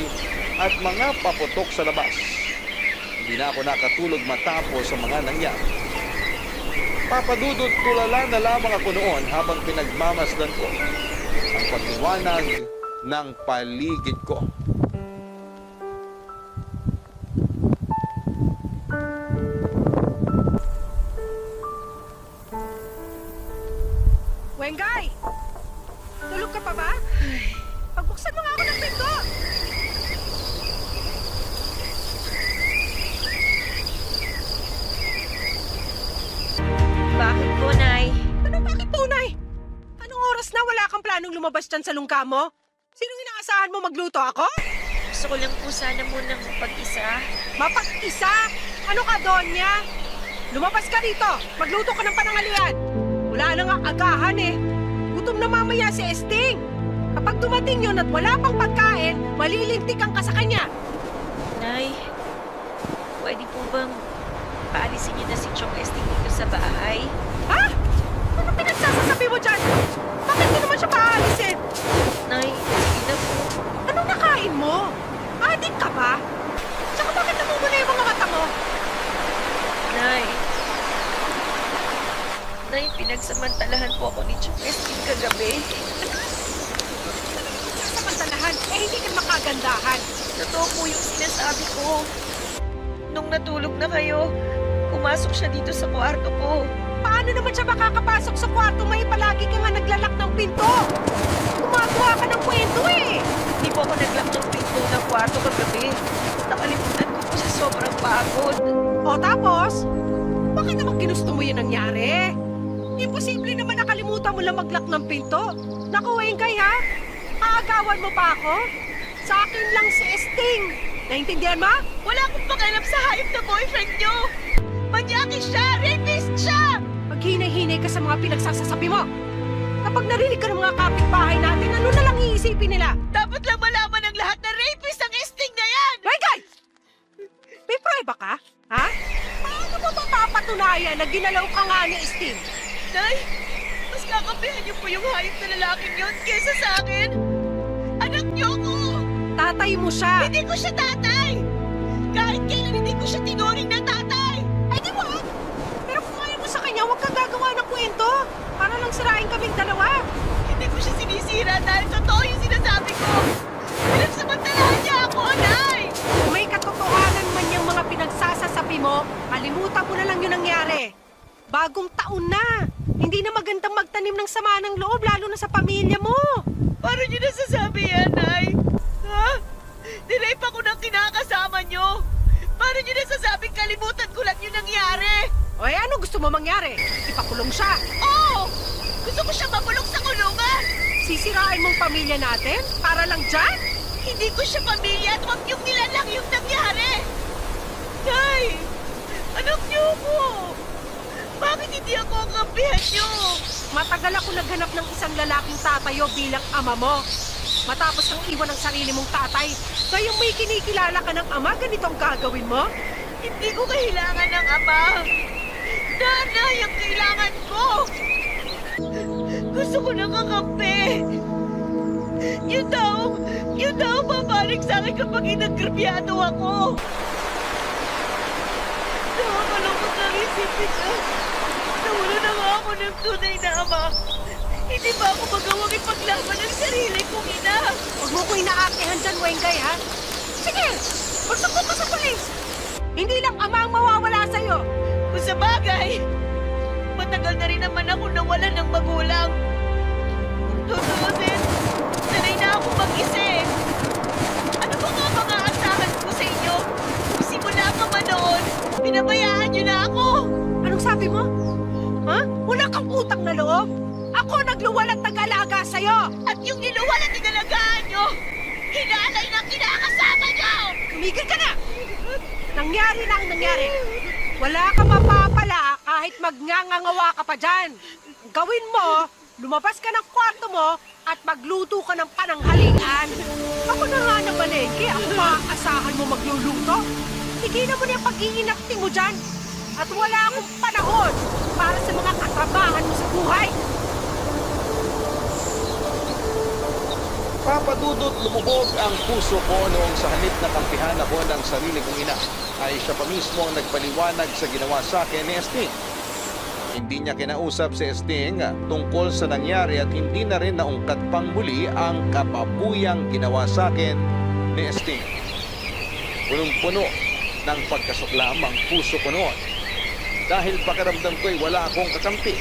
at mga paputok sa labas. Hindi na ako nakatulog matapos sa mga nangyari. Papadudot tulala na lamang ako noon habang pinagmamasdan ko ang pagliwanag ng paligid ko. Wengay! Tulog ka pa ba? Pagbuksan mo nga ako ng pinto! Bakit po, Nay? Bakit tunay? Anong oras na wala kang planong lumabas dyan sa lungga mo? Sinong inaasahan mo magluto ako? Gusto ko lang po sana munang pag-isa. Mapag-isa? Ano ka, Donya? Lumabas ka rito! Magluto ka ng panangalian! Wala na nga agahan eh. Gutom na mamaya si Esting. Kapag dumating yun at wala pang pagkain, malilintikan ka sa kanya. Nay, pwede po bang paalisin niyo na si Chong Esting dito sa bahay? Ha? Ano pinagsasasabi mo dyan? Bakit di naman siya paalisin? Nay, sige na po. Anong nakain mo? Adik ka ba? Tsaka bakit namumula yung mga mata mo? Nay. Nay, pinagsamantalahan po ako ni Chong Esting kagabi. Samantalahan, hindi ka makagandahan. Totoo po yung sinasabi ko. Nung natulog na kayo, pumasok siya dito sa kwarto ko. Paano naman siya makakapasok sa kwarto may palagi ka nga naglalak ng pinto? Gumagawa ka ng kwento eh! Hindi po ako naglock ng pinto ng kwarto kagabi. Nakalimutan ko po sa sobrang pagod. O tapos, bakit naman ginusto mo yun nangyari? Imposible naman nakalimutan mo lang mag-lock ng pinto. Naku, Wengay ha? Aagawan mo pa ako? Sa akin lang si Esting. Naintindihan mo? Wala akong pakialam sa hayop na boyfriend niyo! Manyaki siya! Rapist siya! Maghinay-hinay ka sa mga pinagsasasabi mo. Kapag narinig ka ng mga kapitbahay natin, ano na lang iisipin nila? Dapat lang malaman ng lahat na rapist ang Esting na yan! Wengay! May prueba ka? Ha? Paano mo mapapatunayan na ginalaw ka nga ni Esting? Nay, mas kakampihan niyo po yung hayop na lalaking yun kesa sa akin! Anak niyo ko! Tatay mo siya! Hindi ko siya tatay! Kahit kailan hindi ko siya tinuring na tatay! Ay, di ba? Pero kung ayaw mo sa kanya, huwag kang gagawa ng kwento. Para lang sirain kaming dalawa. Hindi ko siya sinisira dahil totoo yung sinasabi ko! Pinagsamantalahan niya ako, Nay! Kung may katotohanan man yung mga pinagsasasabi mo, kalimutan mo na lang yung nangyari. Bagong taon na. Hindi na magandang magtanim ng sama ng loob, lalo na sa pamilya mo. Paano niyo nasasabi yan, Nay? Ha? Nirape ako ng kinakasama niyo! Paano niyo nasasabing kalimutan ko lang yung nangyari? O ano gusto mo mangyari? Ipakulong siya. Oo! Gusto ko siya mabulok sa kulungan! Sisirain mong pamilya natin? Para lang dyan? Hindi ko siya pamilya at huwag niyong nilalang yung nangyari! Nay! Anak niyo ko! Bakit hindi ako ang kampihan niyo? Matagal ako naghanap ng isang lalaking tatayo bilang ama mo. Matapos kang iwan ng sarili mong tatay, ngayong may kinikilala ka ng ama, ganito ang gagawin mo? Hindi ko kailangan ng ama! Nanay ang kailangan ko! Gusto ko nang kakampi! Yun daw babalik sa akin kapag inagrabyado ako! Nakakalungkot lang isipin na nawala na nga ako ng tunay na ama! Hindi ba ako magawang ipaglaban ng sarili kong ina? Huwag mo ko inaakihan dyan, Wengay, ha? Sige, magsubok ka sa polis! Hindi lang ama ang mawawala sa'yo. Kung sa bagay, matagal na rin naman ako nawalan ng magulang. Kung tutuusin, sanay na ako mag-isa eh. Ano ba nga mga asahan ko sa inyo? Simula pa man noon, pinabayaan niyo na ako. Anong sabi mo? Ha? Wala kang utang na loob? Ako nagluwal at nag-alaga sa'yo! At yung niluwal at inalagaan niyo, hinalay ng kinakasama niyo! Tumigil ka na! Nangyari na ang nangyari. Wala ka mapapala kahit magngangangawa ka pa dyan. Ang gawin mo, lumabas ka ng kwarto mo at magluto ka ng pananghalian. Ako na nga naman eh, kaya ako maaasahan mo magluluto. Tigilan mo na yung pag-iinakti mo dyan. At wala akong panahon para sa mga katrabahan mo sa buhay. Papadudot lumubog ang puso ko noong sa halip na kampihan ako ng sarili kong ina ay siya pa mismo ang nagpaliwanag sa ginawa sa akin ni Esting. Hindi niya kinausap si Esting tungkol sa nangyari at hindi na rin naungkat pang muli ang kapabuyang ginawa sa akin ni Esting. Punong-puno ng pagkasuklam ang puso ko noon dahil pakiramdam ko'y wala akong kakampi.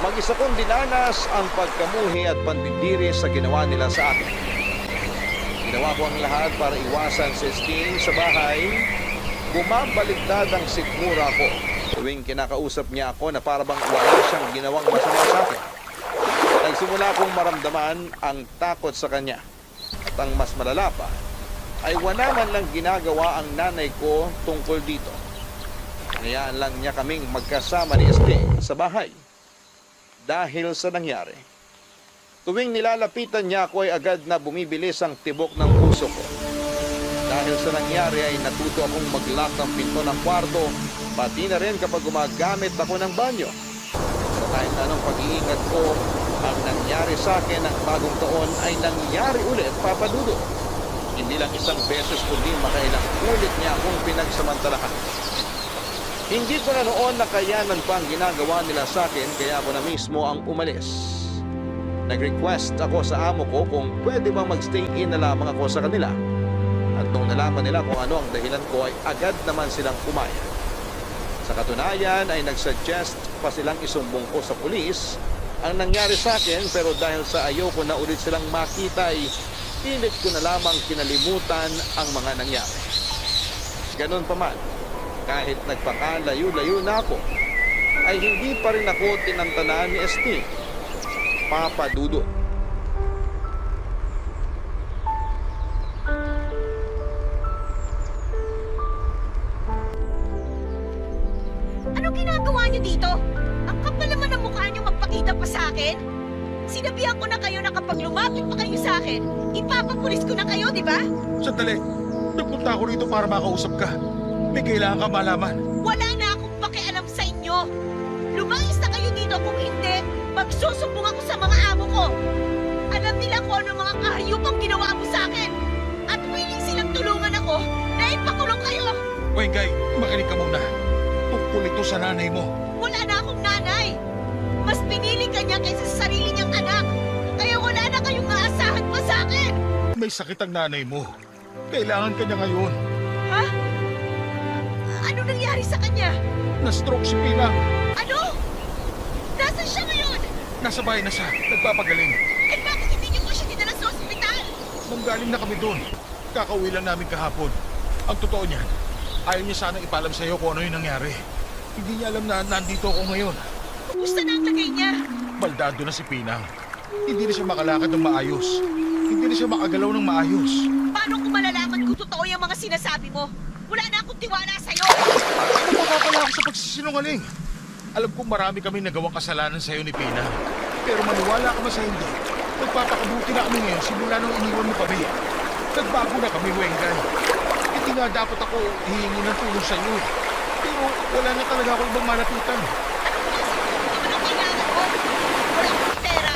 Mag-isa kong dinanas ang pagkamuhi at pandidiri sa ginawa nila sa akin. Ginawa ko ang lahat para iwasan si Esting sa bahay. Bumabaliktad ang sikmura ko tuwing kinakausap niya ako na parabang wala siyang ginawang masama sa akin. Nagsimula akong maramdaman ang takot sa kanya. At ang mas malala pa, ay wala man lang ginagawa ang nanay ko tungkol dito. Hayaan lang niya kaming magkasama ni Esting sa bahay. Dahil sa nangyari, tuwing nilalapitan niya ako ay agad na bumibilis ang tibok ng puso ko. Dahil sa nangyari ay natuto akong mag-lock ng pinto ng kwarto, pati na rin kapag gumagamit ako ng banyo. Pero kahit anong pag-iingat ko, ang nangyari sa akin ng bagong taon ay nangyari ulit, Papa Dudo. Hindi lang isang beses kundi makailang ulit niya akong pinagsamantalahan. Hindi ko na noon nakayanan pa ang ginagawa nila sa akin kaya ako na mismo ang umalis. Nag-request ako sa amo ko kung pwede bang mag-stay in na lamang ako sa kanila. At nung nalaman nila kung ano ang dahilan ko ay agad naman silang pumayag. Sa katunayan ay nagsuggest pa silang isumbong ko sa pulis ang nangyari sa akin pero dahil sa ayoko na ulit silang makita ay pilit ko na lamang kinalimutan ang mga nangyari. Ganun pa man. Kahit nagpakalayo-layo na ako, ay hindi pa rin ako tinantanan ni Esting, Papa Dudo. Ano ginagawa niyo dito? Ang kapal naman ang mukha niyo magpakita pa sa akin. Sinabihan ko na kayo na kapag lumapit pa kayo sa akin, ipapapulis ko na kayo, di ba? Sandali, nagpunta ako rito para makausap ka. May kailangan ka malaman. Wala na akong pakialam sa inyo. Lumayas na kayo dito kung hindi, magsusumbong ako sa mga amo ko. Alam nila kung ano mga kahayupang ginawa mo sa akin. At willing silang tulungan ako na ipakulong kayo. Wengay, makinig ka muna. Tungkol ito sa nanay mo. Wala na akong nanay. Mas pinili ka niya kaysa sa sarili niyang anak. Kaya wala na kayong aasahan pa sa akin. May sakit ang nanay mo. Kailangan ka niya ngayon. Ha? Ano nangyari sa kanya? Na-stroke si Pinang. Ano? Nasaan siya ngayon? Nasa bahay na siya. Nagpapagaling. Eh bakit hindi niyo po siya dinala sa ospital? Manggaling na kami doon. Kakauwi lang namin kahapon. Ang totoo niyan, ayaw niya sana ipalam sa iyo kung ano yung nangyari. Hindi niya alam na nandito ako ngayon. Kumusta na ang lagay niya? Baldado na si Pinang. Hindi na siya makalakad ng maayos. Hindi na siya makagalaw ng maayos. Paano ko malalaman kung totoo yung mga sinasabi mo? Wala na akong tiwala sa'yo! Baka pala ako sa pagsisinungaling. Alam kong marami kami nagawang kasalanan sa iyo ni Pina. Pero maniwala ka ba sa hindi? Nagpapakabuti na kami ngayon simula nung iniwan mo kami. Nagbago na kami, Wengay. Hindi nga dapat ako hihingi ng tulong sa iyo. Pero wala na talaga ako ibang malapitan. Ano ang kailangan mo? Wala akong pera.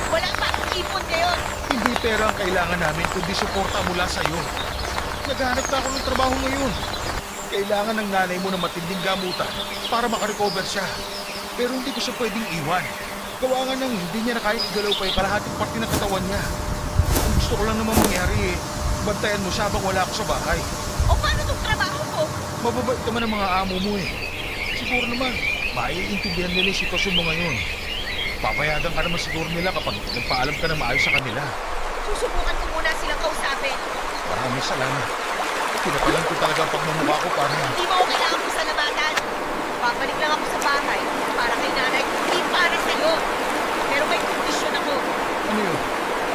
Wala pa akong ipon ngayon. Hindi pera ang kailangan namin, kundi suporta mula sa iyo. Naghahanap na ako ng trabaho ngayon. Kailangan ng nanay mo ng matinding gamutan para makarecover siya. Pero hindi ko siya pwedeng iwan. Gawa nga nang hindi niya na kaya igalaw pa yung kalahating parte ng katawan niya. Ang gusto ko lang naman mangyari bantayan mo siya habang wala ako sa bahay. O paano itong trabaho ko? Mababait naman ang mga amo mo eh. Siguro naman, maiintindihan nila yung sitwasyon mo ngayon. Papayagan ka naman siguro nila kapag nagpaalam ka na maayos sa kanila. Susubukan ko muna silang kausapin. Maraming salamat. Pinapalan ko talaga ang pagmumukha ko para... Hindi mo ako kailangan ko sa labatan. Babalik lang ako sa bahay para kay nanay, hindi para sa'yo. Pero may kondisyon ako. Ano yun?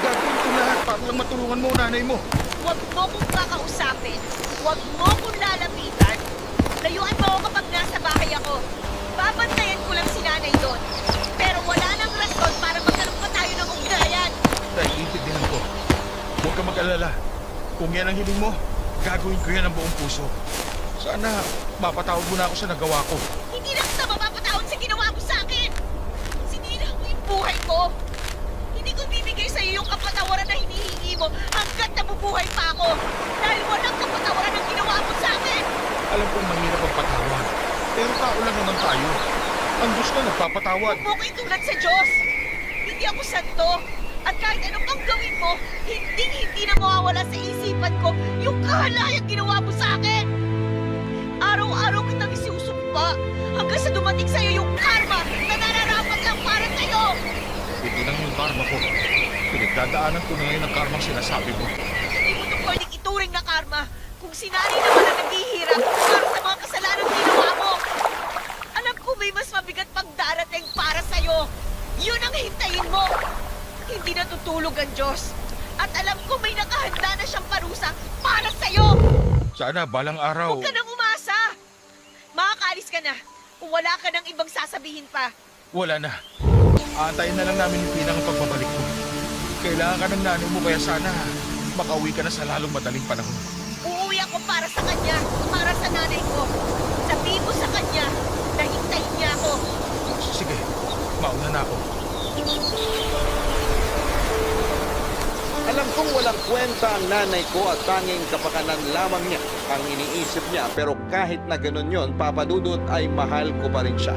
Gagawin ko lahat para lang matulungan mo ang nanay mo. Huwag mo kong kakausapin, huwag mo kong lalapitan, Layuan mo ako kapag nasa bahay ako. Babantayan ko lang si nanay doon. Pero wala nang rason para magkaroon pa tayo ng ugnayan. Naiintindihan ko. Huwag ka mag-alala. Kung yan ang hiling mo, gagawin ko yan ang buong puso. Sana mapatawad mo na ako sa nagawa ko. Hindi na kita mapapataon sa ginawa mo sa akin. Sinira mo yung buhay ko. Hindi ko bibigay sa iyo yung kapatawaran na hinihingi mo hanggat nabubuhay pa ako. Dahil walang kapatawaran ang ginawa mo sa akin. Alam kong mahirap ang patawad. Pero tao lang naman tayo. Ang Diyos na nagpapatawad. Huwag mo ko itulad sa Diyos. Hindi ako santo. At kahit anong pang gawin mo, hindi na mawawala sa isipan ko yung kahalayang ginawa mo sa akin. Araw-araw kitang isusumpa hanggang sa dumating sa'yo yung karma na nararapat lang para sa'yo. Ito lang yung karma ko. Pinagdadaanan ko na ngayon ang karmang sinasabi mo. Hindi mo ito pwedeng ituring na karma kung sinari naman ang naghihirap para sa mga kasalanan ginawa mo. Alam ko may mas mabigat pang darating para sa'yo. Yun ang hintayin mo. Hindi natutulog ang Diyos. At alam ko may nakahanda na siyang parusa para sa'yo. Sana balang araw... Huwag ka nang umasa. Makakaalis ka na. Kung wala ka nang ibang sasabihin pa. Wala na. Aantayin na lang namin yung pinang pagbabalik mo. Kailangan ka ng nanay mo kaya sana makauwi ka na sa lalong madaling panahon. Uuwi ako para sa kanya, para sa nanay ko. Sabihin mo sa kanya na hintayin niya ako. Sige, mauna na ako. Alam kong walang kwenta ang nanay ko at tanging kapakanan lamang niya ang iniisip niya, pero kahit na ganun yon, Papa Dudut, ay mahal ko pa rin siya.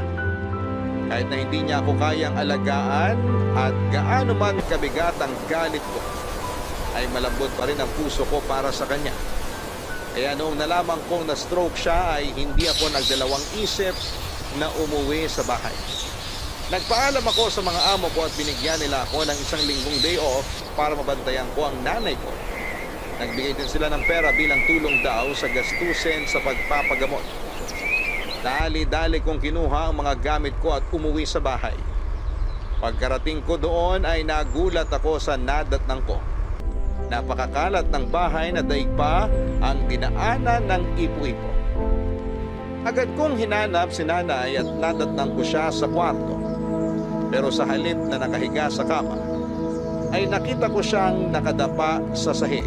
Kahit na hindi niya ako kayang alagaan at gaano man kabigat ang galit ko, ay malambot pa rin ang puso ko para sa kanya. Kaya noong nalaman kong na-stroke siya ay hindi ako nagdalawang isip na umuwi sa bahay. Nagpaalam ako sa mga amo ko at binigyan nila ako ng isang linggong day off para mabantayan ko ang nanay ko. Nagbigay din sila ng pera bilang tulong daw sa gastusin sa pagpapagamot. Dali-dali kong kinuha ang mga gamit ko at umuwi sa bahay. Pagkarating ko doon ay nagulat ako sa nadatnang ko. Napakakalat ng bahay na daig pa ang dinaanan ng ipo-ipo. Agad kong hinanap si nanay at nadatnang ko siya sa kwarto. Pero sa halip na nakahiga sa kama, ay nakita ko siyang nakadapa sa sahig.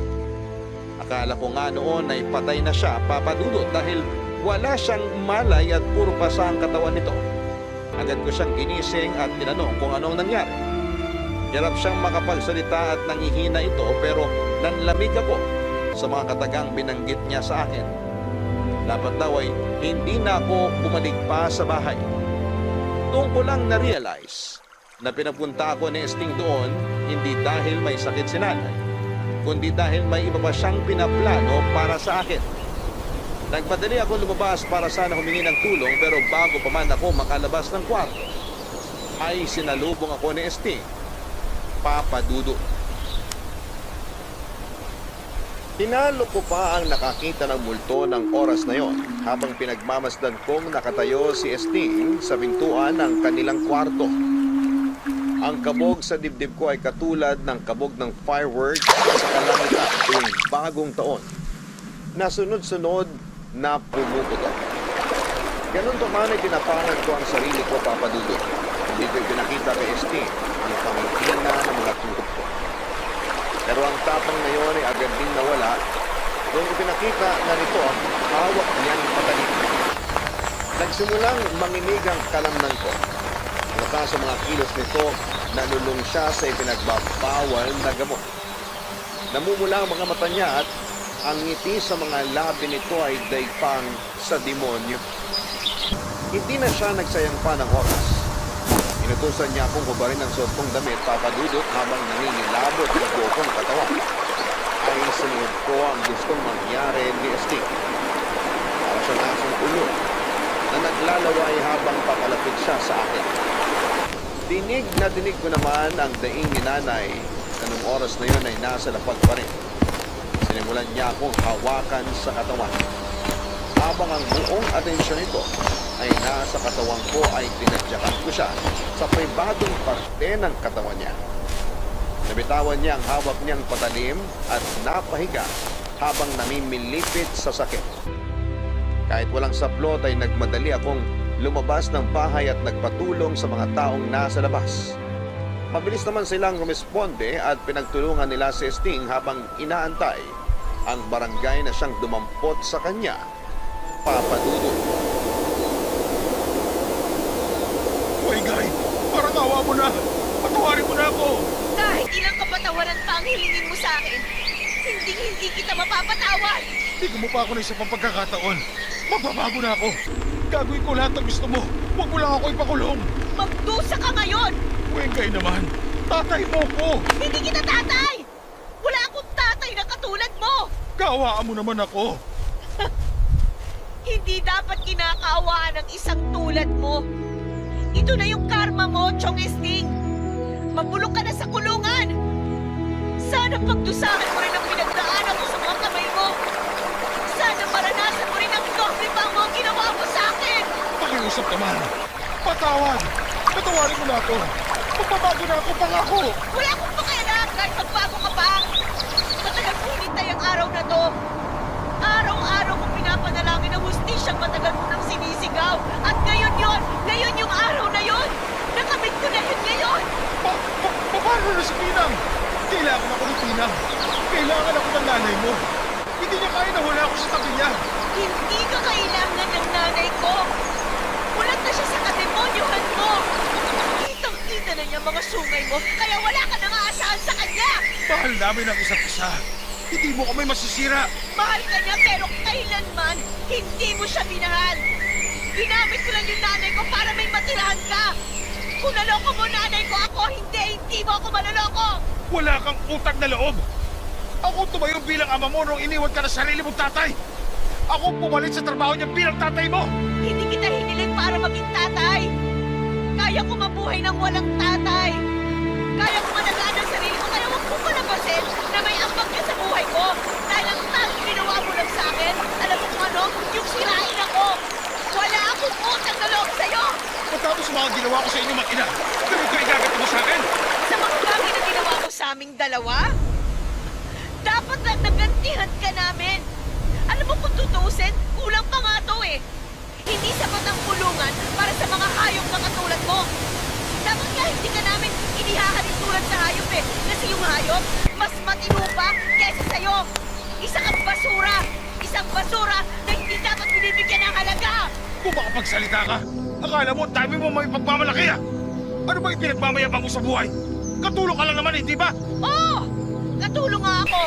Akala ko nga noon ay patay na siya, Papa Dudut, dahil wala siyang malay at puro pasa ang katawan nito. Agad ko siyang ginising at tinanong kung anong nangyari. Hirap siyang makapagsalita at nangihina ito, pero nanlamig ako sa mga katagang binanggit niya sa akin. Dapat daw ay hindi na ako bumalik pa sa bahay. Doon ko lang na-realize na pinapunta ako ni Esting doon hindi dahil may sakit si nanay, kundi dahil may iba pa siyang pinaplano para sa akin. Nagmadali ako lumabas para sana humingi ng tulong, pero bago pa man ako makalabas ng kwarto, ay sinalubong ako ni Esting, Papa Dudut. Tinalo ko pa ang nakakita ng multo ng oras na yon habang pinagmamasdan kong nakatayo si Esting sa pintuan ng kanilang kwarto. Ang kabog sa dibdib ko ay katulad ng kabog ng fireworks sa kalangitan tuwing bagong taon na sunod-sunod na pumuputok. Ganun pa man ay tinapangan ko ang sarili ko, Papa Dudut. Hindi ko pinakita kay Esting ang pangihina ng mga tuhod ko. Pero ang tapang na yun ay agad din nawala nung ipinakita na nito ang hawak niyang patalim. Nagsimulang manginig ang kalamnan ko. Mula sa mga kilos nito, nalulung siya sa ipinagbabawal na gamot. Namumula ang mga mata niya at ang ngiti sa mga labi nito ay daigpang sa demonyo. Hindi na siya nagsayang pa ng oras. Inutusan niya akong hubarin ang suot kong damit, Papa Dudut, habang nangingilabot ang buo kong katawan. Ay sinunod ko ang gustong mangyari ni Esting. Para sa nasong ulo na naglalaway habang papalapit siya sa akin. Dinig ko naman ang daing ni nanay na nung oras na yun ay nasa lapag pa rin. Sinimulan niya akong hawakan sa katawan. Habang ang buong atensyon nito ay nasa katawan ko, ay tinadyakan ko siya sa pribadong parte ng katawan niya. Nabitawan niya ang hawak niyang patalim at napahiga habang namimilipit sa sakit. Kahit walang saplot ay nagmadali akong lumabas ng bahay at nagpatulong sa mga taong nasa labas. Mabilis naman silang rumisponde at pinagtulungan nila si Sting habang inaantay ang barangay na siyang dumampot sa kanya, Papa Dudut. Wengay, parang awa mo na. Patawarin mo na ako. Kahit ilang kapatawaran pa ang hilingin mo sa akin, hindi kita mapapatawad. Bigyan mo pa ako ng isa pang pagkakataon. Magbabago na ako. Gagawin ko lahat ng gusto mo. Huwag mo lang ako ipakulong. Magdusa ka ngayon! Wengay naman, tatay mo ko. Hindi kita tatay! Wala akong tatay na katulad mo! Kaawaan mo naman ako. Hindi dapat kinakaawaan ng isang tulad mo. Ito na yung karma mo, Chong Esting. Magbulok ka na sa kulungan. Sana pagdusahan mo rin ang pinagdaanan ko sa mga kamay mo. Sana maranasan mo rin ang doble pa mo ang ginawa mo sa akin. Pakiusap naman. Patawad. Patawarin mo na ako. Magbabago na ako, pangako. Wala akong pakialam kahit magbago ka pa. Matagal ko hinintay ang araw na to. Araw-araw kong pinapanalangin ang hustisyang matagal mo nang sinisigaw. At ngayon yung araw na yon. Nakamit ko na yun ngayon. Paano na si Pinang? Kailangan ako ni Pinang. Kailangan ako ng nanay mo. Hindi niya kaya na wala ako sa tabi niya. Hindi ka kailangan ng nanay ko. Ulat na siya sa kademonyohan mo. Kitang-kita na niya mga sungay mo, kaya wala ka nang aasahan sa kanya. Mahal namin ang isa't isa. Hindi mo kami masisira. Mahal ka niya pero kailanman hindi mo siya minahal. Ginamit ko lang yung nanay ko para may matirahan ka. Kung naloko mo nanay ko ako, hindi mo ako manaloko. Wala kang utang na loob. Ako tumayo bilang ama mo nung iniwan ka na sarili mong tatay. Ako pumalit sa trabaho niya bilang tatay mo. Hindi kita hiniling para maging tatay. Kaya ko mabuhay ng walang tatay. Kaya ko managaan ang sarili ko, kaya huwag mo palabasin na may ambag ka sa buhay ko. Dahil ang tanging ginawa mo lang sa akin, alam mo kung ano? Yung sirain ako. Wala akong utang na loob sa'yo. Matapos sa mga ginawa ko sa inyo mag-ina, ganun ka igagat mo sa akin. Sa mga bagay na ginawa mo sa aming dalawa, dapat lang nagantihan ka namin. Alam mo kung tutuusin, kulang pa nga to eh. Hindi sapat ang kulungan para sa mga hayop na katulad mo. Dapat nga hindi ka namin inihahalin tulad sa hayop eh. Kasi yung hayop, mas matino pa kesa sa'yo. Isa kang basura. Isang basura na hindi dapat binibigyan ng halaga. Kung makapagsalita ka, akala mo dami mo may pagmamalaki ah. Ano ba yung pinagmamayabang mo sa buhay? Katulong ka lang naman eh, di ba? Oo! Katulong nga ako.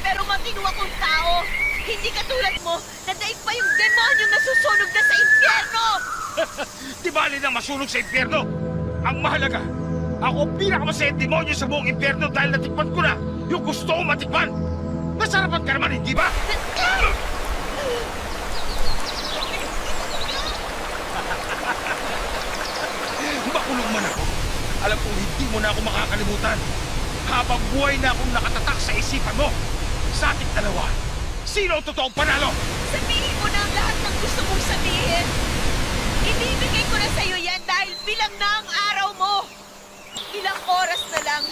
Pero matino akong tao. Hindi katulad mo na daig pa yung demonyong nasusunog na sa impyerno! Di bali na masunog sa impyerno. Ang mahalaga, ako pinakamasayang demonyo sa buong impyerno dahil natikman ko na yung gusto kong matikman. Nasarapan ka naman, hindi ba? Makulong man ako. Alam kong hindi mo na ako makakalimutan. Habang buhay na akong nakatatak sa isipan mo. Sa ating dalawa, sino ang totoong panalo? Sabihin mo na ang lahat ng gusto mong sabihin. Ibibigay ko na sa'yo yan dahil bilang na ang araw mo. Ilang oras na lang,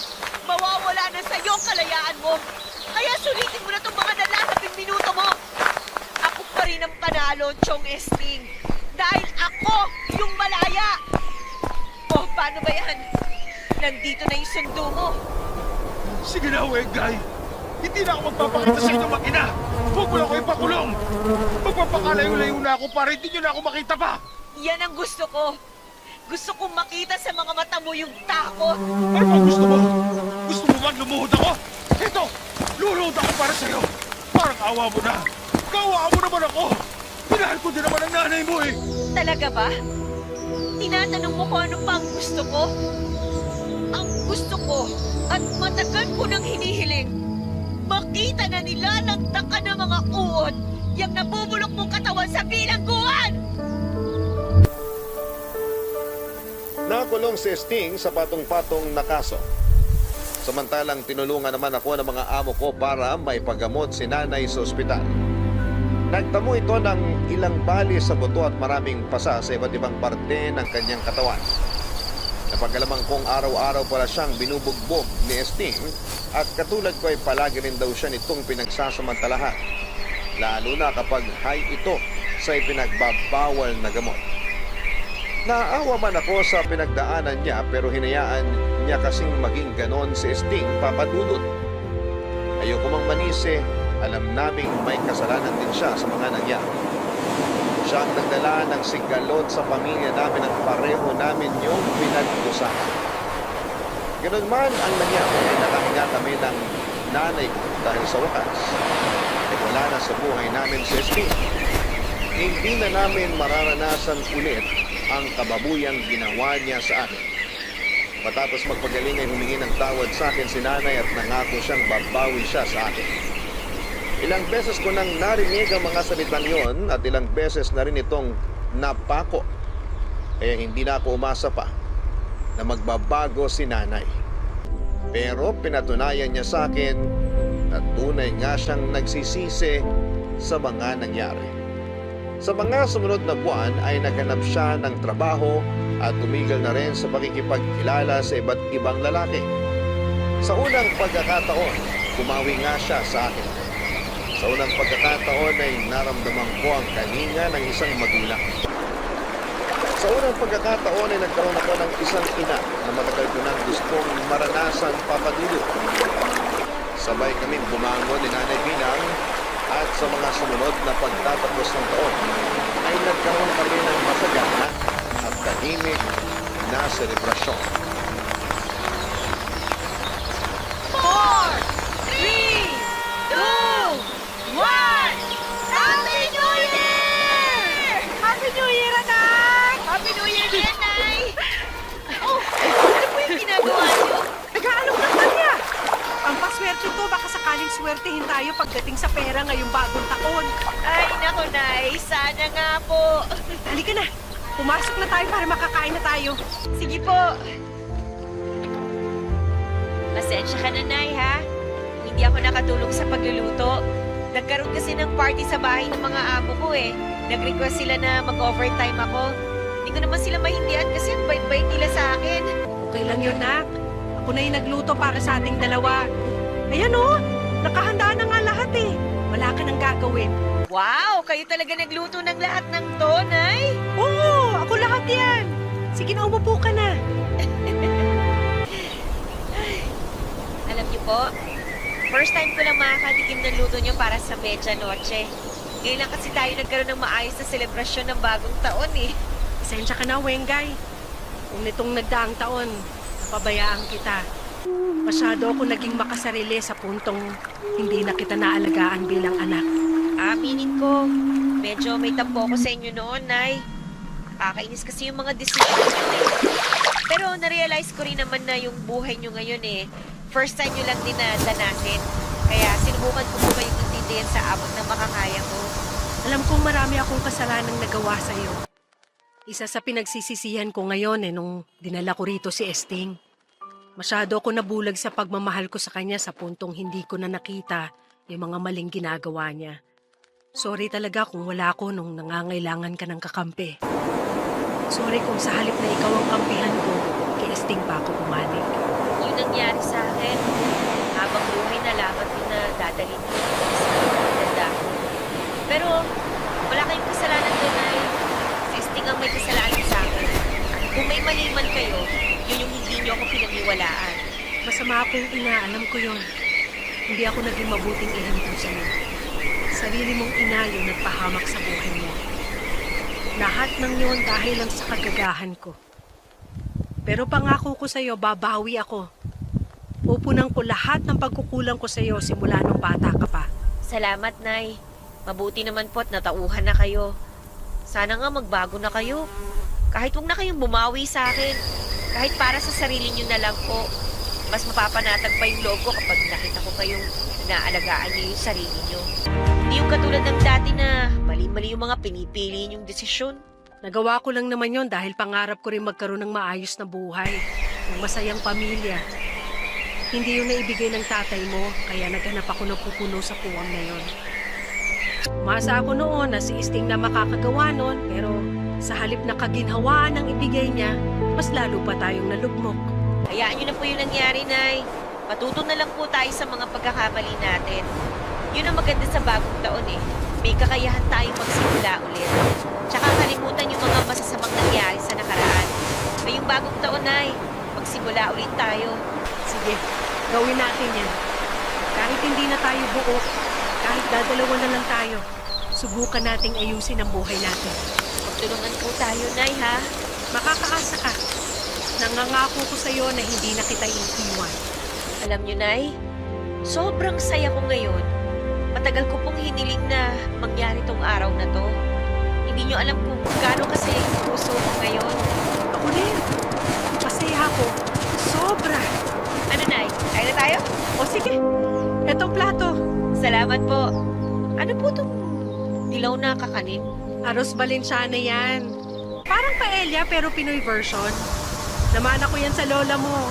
mawawala na sa'yo ang kalayaan mo. Kaya sulitin mo na itong mga nalalaping minuto mo. Ako pa rin ang panalo, Chong Esting. Dahil ako yung malaya. Oh, paano ba yan? Nandito na yung sundo mo. Sige na, Wengay. Hindi na ako magpapakita sa inyo mag-ina. Huwag mo lang ako ipakulong. Magpapakalayo-layo na ako para hindi nyo na ako makita pa. Yan ang gusto ko. Gusto kong makita sa mga mata mo yung takot. Ano bang gusto mo? Gusto mo bang lumuhod ako? Ito, luluhod ako para sa'yo. Parang awa mo na. Kawa mo naman ako. Pinahal ko din naman ang nanay mo eh. Talaga ba? Tinatanong mo kung ano pa ang gusto ko? Ang gusto ko at matagal ko nang hinihiling. Makita na nilalagda ka ng mga uod yung nabubulok mong katawan sa bilangguan! Nakulong si Sting sa patong-patong na kaso. Samantalang tinulungan naman ako ng mga amo ko para maipagamot si nanay sa ospital. Nagtamo ito ng ilang bali sa buto at maraming pasa sa iba't ibang parte ng kanyang katawan. Napagalamang kong araw-araw pala siyang binubugbog ni Sting at katulad ko ay palagi rin daw siya nitong pinagsasamantalahan. Lalo na kapag high ito sa ipinagbabawal na gamot. Naawa man ako sa pinagdaanan niya pero hinayaan niya kasing maging ganon si Sting, Papa Dudut. Ayoko mang manisi, alam naming may kasalanan din siya sa mga nangyari. Siya ang nagdala ng sigalot sa pamilya namin at pareho namin yung pinag-usapan. Ganun man ang nangyari ay nakahinga kami ng nanay ko dahil sa wakas ay wala na sa buhay namin si Sting. Hindi na namin mararanasan ulit ang kababuyang ginawa niya sa akin. Matapos magpagaling ay humingi ng tawad sa akin si nanay at nangako siyang babawi siya sa akin. Ilang beses ko nang narinig ang mga salitang yon at ilang beses na rin itong napako. Kaya hindi na ako umasa pa na magbabago si nanay. Pero pinatunayan niya sa akin na tunay nga siyang nagsisisi sa mga nangyari. Sa mga sumunod na buwan ay naghanap siya ng trabaho at tumigil na rin sa pakikipagkilala sa iba't ibang lalaki. Sa unang pagkakataon, kumawi nga siya sa akin. Sa unang pagkakataon ay naramdaman ko ang kalinga ng isang magulang. Sa unang pagkakataon ay nagkaroon ako ng isang ina na matagal ko nang gustong maranasan, Papa Dudut. Sabay kaming bumangon ni Nanay Binang at sa mga sumunod na pagtatapos ng taon ay nagkaroon kami ng masagana at tahimik na selebrasyon. 4, 3, 2, 1! Happy New Year! Happy New Year, anak! Happy New Year, Nenay! Oh, ano po yung ginagawa niyo? Nag-aalok ng kanya! Ang paswerte to, baka sakaling swertehin tayo pagdating sa pera ngayong bagong taon. Ay, nako, Nay. Sana nga po. Halika na, pumasok na tayo para makakain na tayo. Sige po. Pasensya ka na, Nay, ha? Hindi ako nakatulong sa pagluluto. Nagkaroon kasi ng party sa bahay ng mga amo ko eh. Nag-request sila na mag-overtime ako. Hindi ko naman sila mahindihan kasi ang bait-bait nila sa akin. Okay lang yun, nak. Ako na yung nagluto para sa ating dalawa. Ayan oh, nakahanda na nga lahat eh. Wala ka nang gagawin. Wow! Kayo talaga nagluto ng lahat ng to, Nay? Oo, ako lahat yan. Sige na, umupo ka na. Alam niyo po, first time ko lang makakatikim ng luto niyo para sa medianoche. Ngayon lang kasi tayo nagkaroon ng maayos na selebrasyon ng bagong taon eh. Pasensya ka na, Wengay. Kung nitong nagdaang taon, napabayaan kita. Masyado ako naging makasarili sa puntong hindi na kita naalagaan bilang anak. Aminin ko, medyo may tampo ko sa inyo noon, Nay. Nakakainis kasi yung mga decision niyo eh. Pero narealize ko rin naman na yung buhay niyo ngayon eh, first time niyo lang din na danasin. Kaya sinubukan ko po kayong intindihan sa abot na makakaya ko. Alam kong marami akong kasalanang nagawa sa'yo. Isa sa pinagsisisihan ko ngayon nung dinala ko rito si Esting. Masyado ako nabulag sa pagmamahal ko sa kanya sa puntong hindi ko na nakita yung mga maling ginagawa niya. Sorry talaga kung wala ko nung nangangailangan ka ng kakampi. Sorry kung sa halip na ikaw ang kampihan ko, kay Esting pa ako pumanig. Yung nangyari sa akin, habang buhay na laban din na dadalhin ko sa ganda. Pero wala kayong kasalanan doon, Nay. Si Sting ang may kasalanan sa akin. Kung may mali man kayo, yun yung hindi niyo ako pinaniwalaan. Masama akong ina, alam ko yon. Hindi ako naging mabuting ehemplo sa'yo. Sarili mong ina yung nagpahamak sa buhay mo. Lahat ng yun dahil lang sa kagagahan ko. Pero pangako ko sa'yo, babawi ako. Pupunan ko lahat ng pagkukulang ko sa'yo simula nung bata ka pa. Salamat, Nay. Mabuti naman po't natauhan na kayo. Sana nga magbago na kayo. Kahit huwag na kayong bumawi sa akin. Kahit para sa sarili niyo na lang po. Mas mapapanatag pa yung loob ko kapag nakita ko kayong naalagaan niyo yung sarili niyo. Hindi yung katulad ng dati na mali-mali yung mga pinipili niyong desisyon. Nagawa ko lang naman yon dahil pangarap ko rin magkaroon ng maayos na buhay, ng masayang pamilya. Hindi yun naibigay ng tatay mo, kaya naghanap ako ng pupuno sa puwang na yon. Umasa ako noon na si Sting na makakagawa nun, pero sa halip na kaginhawaan ang ibigay niya, mas lalo pa tayong nalugmok. Hayaan niyo na po yung nangyari, Nay. Matuto na lang po tayo sa mga pagkakamali natin. Yun ang maganda sa bagong taon eh. May kakayahan tayong magsimula ulit. Tsaka kalimutan yung mga masasamang nangyari sa nakaraan. Ngayong bagong taon ay magsimula ulit tayo. Sige, gawin natin yan. Kahit hindi na tayo buo, kahit dadalawa na lang tayo, subukan nating ayusin ang buhay natin. Magtulungan po tayo, Nay, ha? Makakaasa ka. Nangangako ko sa'yo na hindi na kita iiwan. Alam niyo, Nay, sobrang saya ko ngayon. Matagal ko pong hiniling na mangyari tong araw na to. Hindi niyo alam kung gaano kasaya yung puso ko ngayon. Ako din. Masaya ako. Sobra. Ano, Nay? Kaya na tayo? O sige, etong plato. Salamat po. Ano po itong dilaw na kakanin? Aros Valenciana yan. Parang paella pero Pinoy version. Namana ko yan sa lola mo.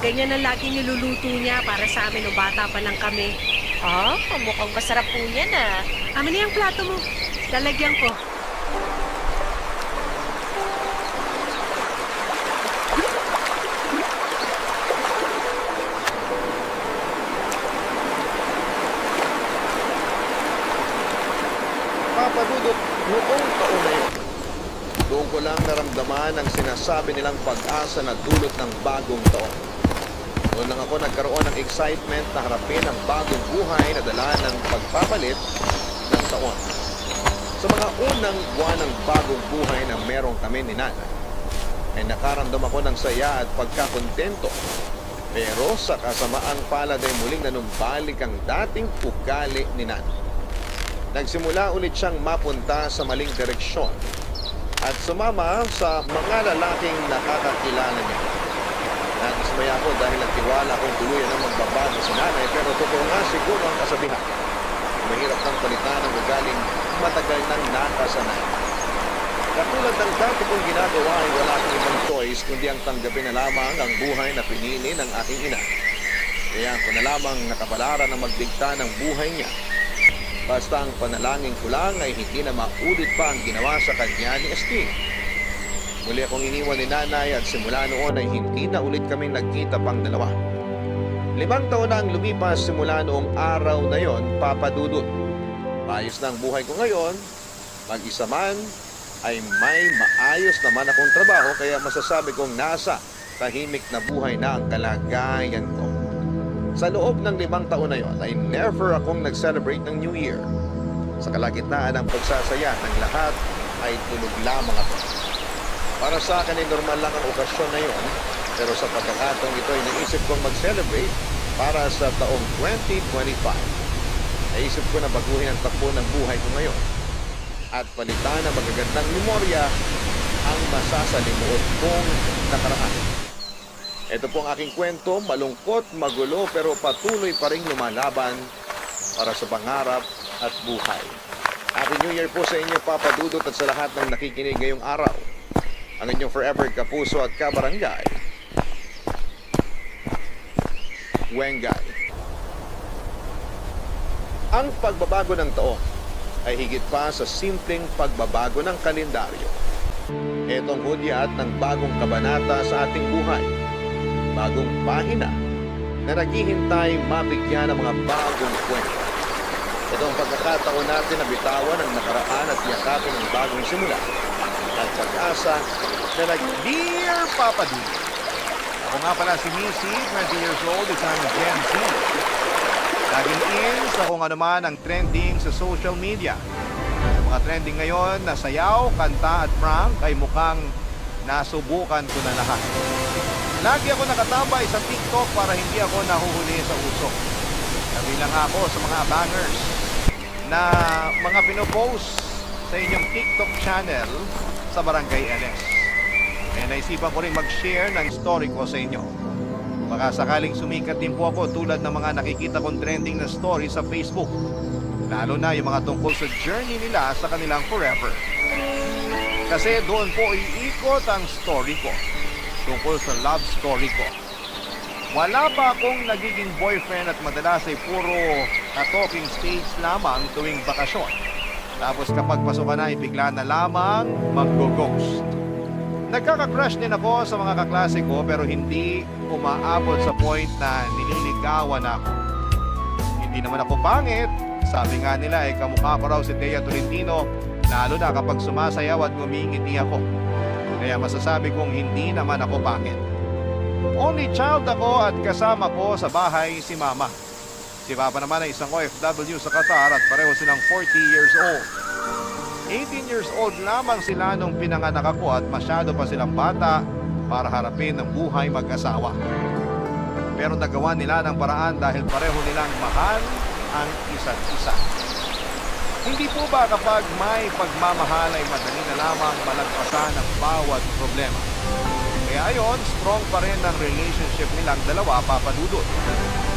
Ganyan ang lagi niluluto niya para sa amin nung bata pa lang kami. Ah, mukhang masarap po yan ah. Amin na yung plato mo. Lalagyan ko. Papadudot, noong taon na yun, doon ko lang naramdaman ang sinasabi nilang pag-asa na dulot ng bagong taon. Doon lang ako nagkaroon ng excitement na harapin ang bagong buhay na dala ng pagpapalit ng taon. Sa mga unang buwan ng bagong buhay na merong kami ni Nanay, ay nakaramdam ako ng saya at pagkakontento. Pero sa kasamaang palad ay muling nanumbalik ang dating ugali ni Nanay. Nagsimula ulit siyang mapunta sa maling direksyon at sumama sa mga lalaking nakakakilala niya. Nadismaya ako dahil nagtiwala akong tuluyan ng magbabago si Nanay, pero totoo nga siguro ang kasabihan. Mahirap nang palitan ang ugaling matagal nang nakasanay. Katulad ng dati kong ginagawa ay wala akong ibang choice kundi ang tanggapin na lamang ang buhay na pinili ng aking ina. Kaya ako na lamang nakapalaran na magdikta ng buhay niya. Basta ang panalangin ko lang ay hindi na maulit pa ang ginawa sa kanya ni Esting. Muli akong iniwan ni Nanay at simula noon ay hindi na ulit kaming nagkita pang dalawa. 5 taon na ang lumipas simula noong araw na yon, Papadudot. Ayos na ang buhay ko ngayon. Mag-isa man ay may maayos naman akong trabaho kaya masasabi kong nasa tahimik na buhay na ang kalagayan ko. Sa loob ng 5 taon na yon ay never akong nag-celebrate ng New Year. Sa kalagitnaan ng pagsasaya ng lahat ay tulog lamang ako. Para sa akin ay normal lang ang okasyon na yon, pero sa pagkakataong ito ay naisip kong mag-celebrate para sa taong 2025. Naisip ko na baguhin ang takbo ng buhay ko ngayon at palitan ng magagandang memorya ang masasalimuot kong nakaraan. Ito po ang aking kwento, malungkot, magulo, pero patuloy pa rin lumalaban para sa pangarap at buhay. Happy New Year po sa inyo, Papadudot, at sa lahat ng nakikinig ngayong araw. Ang inyong forever kapuso at kabarangay, Wengay. Ang pagbabago ng taon ay higit pa sa simpleng pagbabago ng kalendaryo. Itong hudyat ng bagong kabanata sa ating buhay. Bagong pahina na naghihintay mabigyan ng mga bagong kwento. Ito ang pagkakataon natin na bitawan ang nakaraan at yakapin ang bagong simula. At pag-asa na nag-Dear Papa D. Ako nga pala si Missy, 20 years old, isang Gen Z. Laging in sa kung ano man ang trending sa social media. Ang mga trending ngayon na sayaw, kanta at prank ay mukhang nasubukan ko na lahat. Lagi ako nakatambay sa TikTok para hindi ako nahuhuli sa uso. Kabilang ako sa mga bangers na mga pinopost sa inyong TikTok channel sa Barangay LS. Kaya naisipan ko rin mag-share ng story ko sa inyo. Baka sakaling sumikat din po ako tulad ng mga nakikita kong trending na story sa Facebook. Lalo na yung mga tungkol sa journey nila sa kanilang forever. Kasi doon po iikot ang story ko. Tungkol sa love story ko. Wala pa akong nagiging boyfriend at madalas ay puro talking stage lamang tuwing bakasyon. Tapos kapag pasukan na ay bigla na lamang mag-ghost. Nagkaka-crush din ako sa mga kaklase ko pero hindi umaabot sa point na nililigawan ako. Hindi naman ako pangit Sabi nga nila ay kamukha ko raw si Thea Tolentino, lalo na kapag sumasayaw at ngumingiti ako. Kaya masasabi kong hindi naman ako pangit. Only child ako at kasama ko sa bahay si Mama. Si Papa naman ay isang OFW sa Qatar at pareho silang 40 years old. 18 years old lamang sila nung pinanganak ako at masyado pa silang bata para harapin ang buhay mag-asawa. Pero nagawa nila ng paraan dahil pareho nilang mahal ang isa't isa. Hindi po ba kapag may pagmamahal ay madali na lamang malagpasan ang bawat problema? Kaya ayon, strong pa rin ang relationship nilang dalawa, Papa Dudut.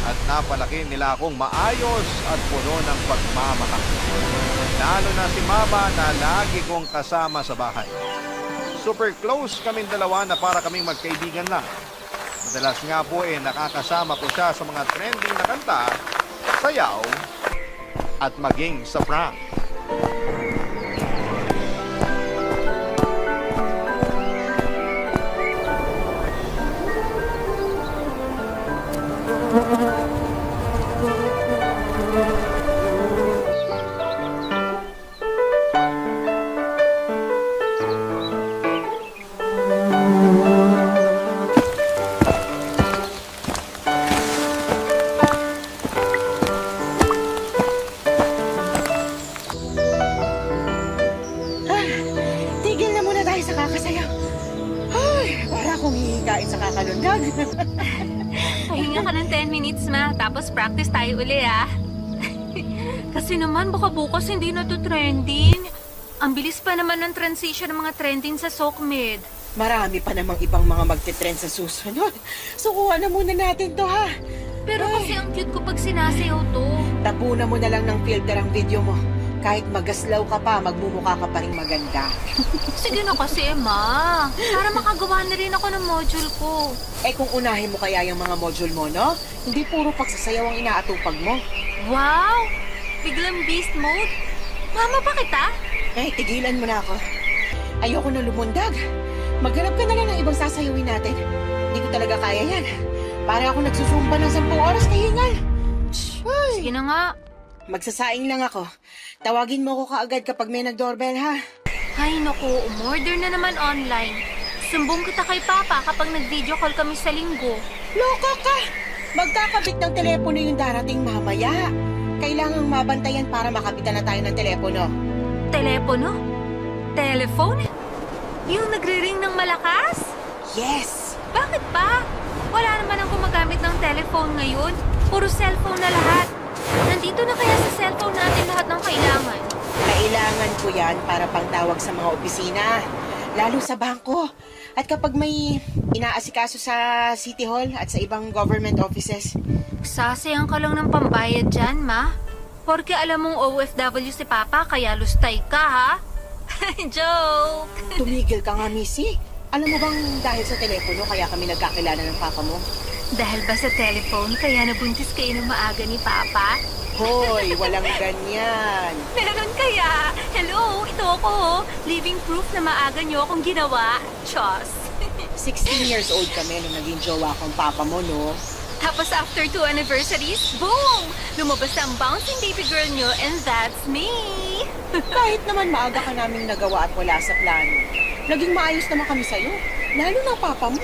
At napalaki nila akong maayos at puno ng pagmamahal. Lalo na si Mama na lagi kong kasama sa bahay. Super close kaming dalawa na para kaming magkaibigan lang. Madalas nga po nakakasama ko siya sa mga trending na kanta, sayaw, at maging sa prank. Tigil na muna tayo sa kakasayaw. Ay, para akong hihigain sa kakalundag. Pahinga ka ng 10 minutes, ma. Tapos practice tayo uli, ah. Kasi naman, baka bukas hindi na to trending. Ang bilis pa naman ng transition ng mga trending sa SOCMED. Marami pa namang ibang mga magte-trend sa susunod. Sukuha na muna natin to, ha? Pero Ay. kasi ang cute ko pag sinasayaw to. Tapunan mo na lang ng filter ang video mo. Kahit magaslaw ka pa, magmumukha ka pa rin maganda. Sige na kasi, ma. Para makagawa na rin ako ng module ko. Eh kung unahin mo kaya yung mga module mo, no? Hindi puro pagsasayaw ang inaatupag mo. Wow! Biglang beast mode. Mama, bakit ah? Eh, tigilan mo na ako. Ayoko na lumundag. Maghanap ka na lang ng ibang sasayawin natin. Hindi ko talaga kaya yan. Para ako nagsusumba ng 10 oras kahingal. Ay, Sige na nga. magsasaing lang ako. Tawagin mo ko kaagad kapag may nag-doorbell, ha? Ay, naku. Umorder na naman online. Sumbong kita kay Papa kapag nag-video call kami sa linggo. Loko ka! Magkakabit ng telepono yung darating mamaya. Kailangang mabantayan para makabitan na tayo ng telepono. Telepono? Telephone? Yung nagre-ring ng malakas? Yes! Bakit pa? Wala naman ang gumagamit ng telephone ngayon. Puro cellphone na lahat. Nandito na kaya sa cellphone natin lahat ng kailangan. Kailangan ko yan para pangtawag sa mga opisina. Lalo sa bangko. At kapag may inaasikaso sa City Hall at sa ibang government offices. Sasayang ka lang ng pambayad dyan, ma. Porque alam mong OFW si Papa, kaya lustay ka, ha? Joke! Tumigil ka nga, Missy. Alam mo bang dahil sa telepono kaya kami nagkakilala ng papa mo? Dahil ba sa telephone, kaya nabuntis kayo ng maaga ni Papa? Hoy, walang ganyan. Meron kaya? Hello, ito ako. Living proof na maaga niyo akong ginawa. Chos. 16 years old kami nung naging jowa kong papa mo, no? Tapos after 2 anniversaries, boom! Lumabas ang bouncing baby girl niyo and that's me! Kahit naman maaga ka namin nagawa at wala sa plano. Naging maayos naman kami sa'yo. Lalo ng papa mo.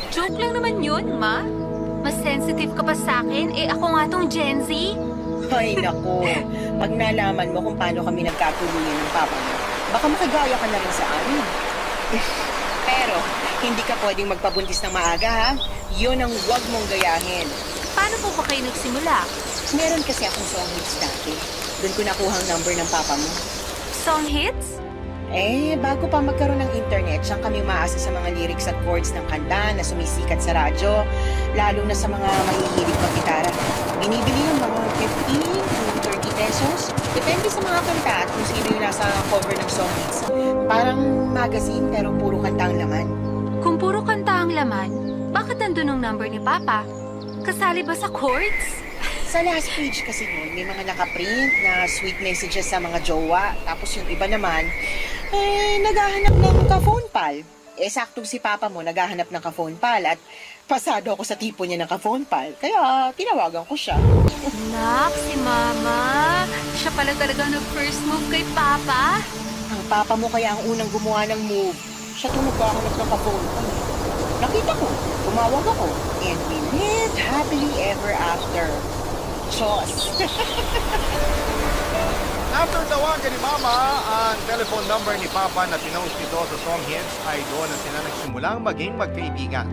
Joke lang naman yun, ma. Mas sensitive ka pa sa akin, eh ako nga tong Gen Z. Ay, naku. Pag nalaman mo kung paano kami nagkatuluyan ng papa mo, baka makagaya ka na rin sa amin. Pero, hindi ka pwedeng magpabuntis ng maaga, ha? Yun ang huwag mong gayahin. Paano po ba kayo nagsimula? Meron kasi akong song hits dati. Doon ko nakuha ang number ng papa mo. Song hits? Eh, bago pa magkaroon ng internet, siyang kami umaasa sa mga lyrics at chords ng kanta na sumisikat sa radyo, lalo na sa mga mahihilig mag-gitara. Binibili yung mga 15 to 30 pesos. Depende sa mga kanta at kung sino yung nasa cover ng song hits. Parang magazine pero puro kanta ang laman. Kung puro kanta ang laman, bakit nandun ang number ni Papa? Kasali ba sa chords? Sa last page kasi nun, may mga nakaprint na sweet messages sa mga jowa. Tapos yung iba naman, naghahanap ng ka-phone pal. Eh, saktong si Papa mo naghahanap ng ka-phone pal. At Pasado ako sa tipo niya naka-phone pal, kaya tinawagan ko siya. Nak, si Mama. Siya pala talaga nag-first move kay Papa. Ang papa mo kaya ang unang gumawa ng move. Siya itong nagkakanap ng ka-phone pal. Nakita ko, tumawag ako, and we lived happily ever after. Chos! After tawagan ni Mama ang telephone number ni Papa na pinost nito sa song hits ay doon na sila nagsimulang maging magkaibigan.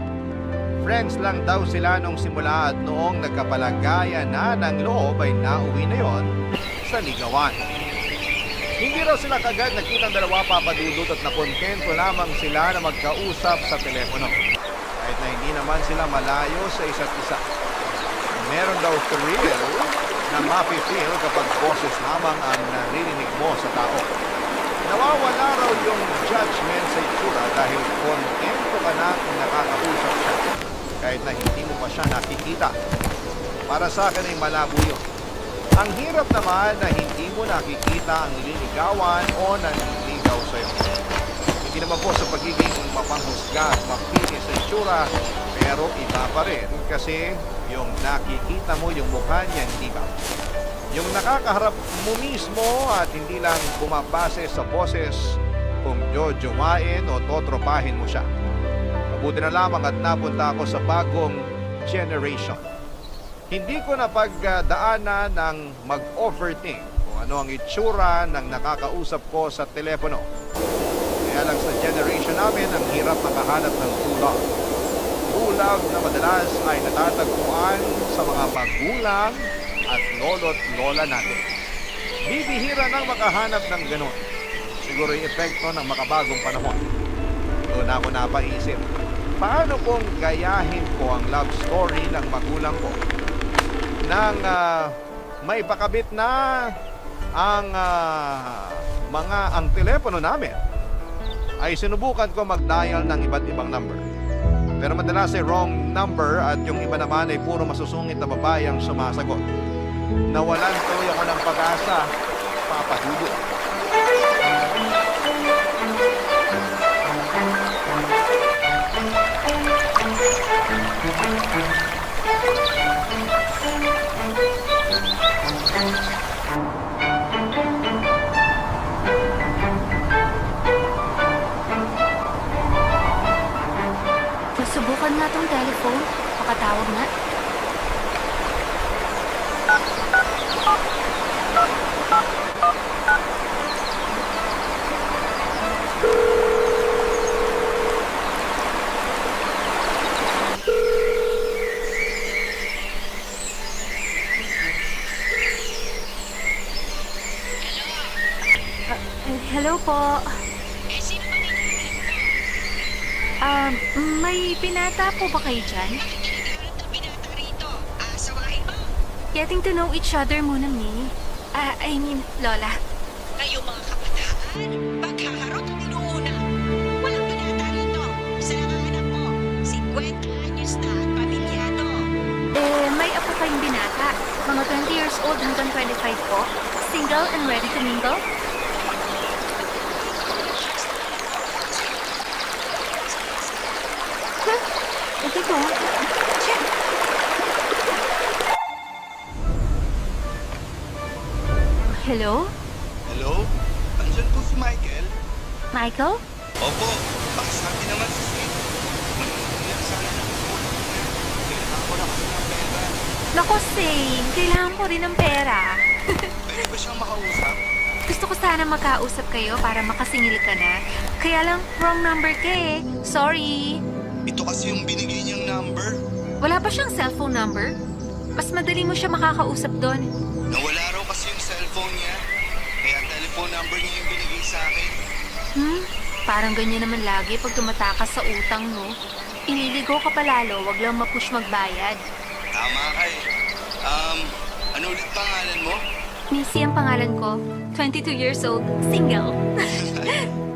Friends lang daw sila nung simula at noong nagkapalagaya na ng loob ay nauwi na yon sa ligawan. Hindi raw sila kagad nakitang dalawa papadudot at nakontento lamang sila na magkausap sa telepono. Kahit na hindi naman sila malayo sa isa't isa. Meron daw thrill na mafe-feel kapag boses lamang ang naririnig mo sa tao. Nawawala raw yung judgment sa itsura dahil kontento ka na kung nakakausap siya. Kahit na hindi mo pa siya nakikita. Para sa akin ay malabo yun. Ang hirap naman na hindi mo nakikita ang nililigawan o nanliligaw sa'yo. Hindi naman po sa pagiging mapanghusga at mapili sa itsura, pero iba pa rin kasi yung nakikita mo yung mukha niya, hindi ba? Yung nakakaharap mo mismo at hindi lang bumabase sa boses kung jojowain o totropahin mo siya. Mabuti na lamang at napunta ako sa bagong generation. Hindi ko napagdaanan ng mag-overthink kung ano ang itsura ng nakakausap ko sa telepono. Kaya lang sa generation namin, ang hirap makahanap ng true love. True love na madalas ay natatagpuan sa mga magulang at lolo't lola natin. Bibihira nang makahanap ng ganun. Siguro yung epekto ng makabagong panahon. Doon ako napaisip, paano kung gayahin ko ang love story ng magulang ko nang may pakabit na ang ang telepono namin? Ay sinubukan ko mag-dial ng iba't ibang number. Pero madalas ay wrong number at yung iba naman ay puro masusungit na babae ang sumasagot. Nawalan tuloy ako ng pag-asa, papadudo. Subukan nga tong telephone. Pakatawag nga. Hello po. Eh, sino ba May binata po ba kayo dyan? Bakit ang binata rito? Asawahin mo. Getting to know each other muna, Mi. I mean, Lola. Kayo mga kabataan, paghaharot ang inuuna. Walang binata rito. Isa lang ang anak mo. 50 anyos na at pamilyado. May apo kayong binata. Mga 20 years old hanggang 25 po. Single and ready to mingle? Ito ko. Hello? Hello? Andyan po si Michael? Michael? Opo, pakisabi naman si Sweet. Iyak sana ng tulong niya. Kailangan ko na kasi ng pera. Nako, Sane. Kailangan ko rin ng pera. Pwede ba siyang makausap? Gusto ko sana makausap kayo para makasingil ka na. Kaya lang, wrong number ka eh. Sorry. Ito kasi yung binigay niyang number. Wala pa siyang cellphone number? Mas madali mo siya makakausap doon. Nawala raw kasi yung cellphone niya. Kaya telephone number niya yung binigay sa akin. Parang ganyan naman lagi pag tumatakas sa utang, no? Ililigo ka palalo, wag lang mapush magbayad. Tama ka eh. Ano ulit pangalan mo? Missy ang pangalan ko. 22 years old, single.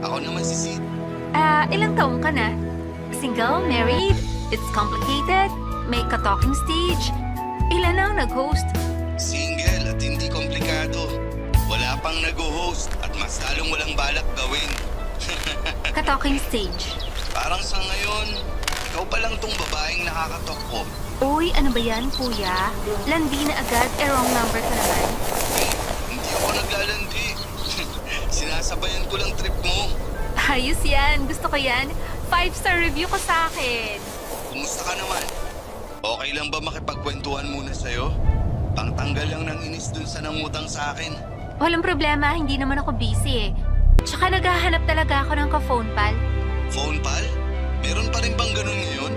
Ako naman si Sid. Ilang taong ka na? Single, married, it's complicated, may ka-talking stage. Ilan na ang nag-host? Single at hindi komplikado. Wala pang nag-host at mas lalong walang balak gawin. Ka-talking stage. Parang sa ngayon, ikaw pa lang tong babaeng nakakatok ko. Uy, ano ba yan, kuya? Landi na agad, wrong number ka naman. Hindi ako naglalandi. Sinasabayan ko lang trip mo. Ayos yan, gusto ko yan. 5-star review ko sa akin. Kumusta ka naman? Okay lang ba makipagkwentuhan muna sa'yo? Pangtanggal lang ng inis dun sa nangutang sa akin. Walang problema, hindi naman ako busy eh. Tsaka naghahanap talaga ako ng ka-phone pal. Phone pal? Meron pa rin bang ganun ngayon?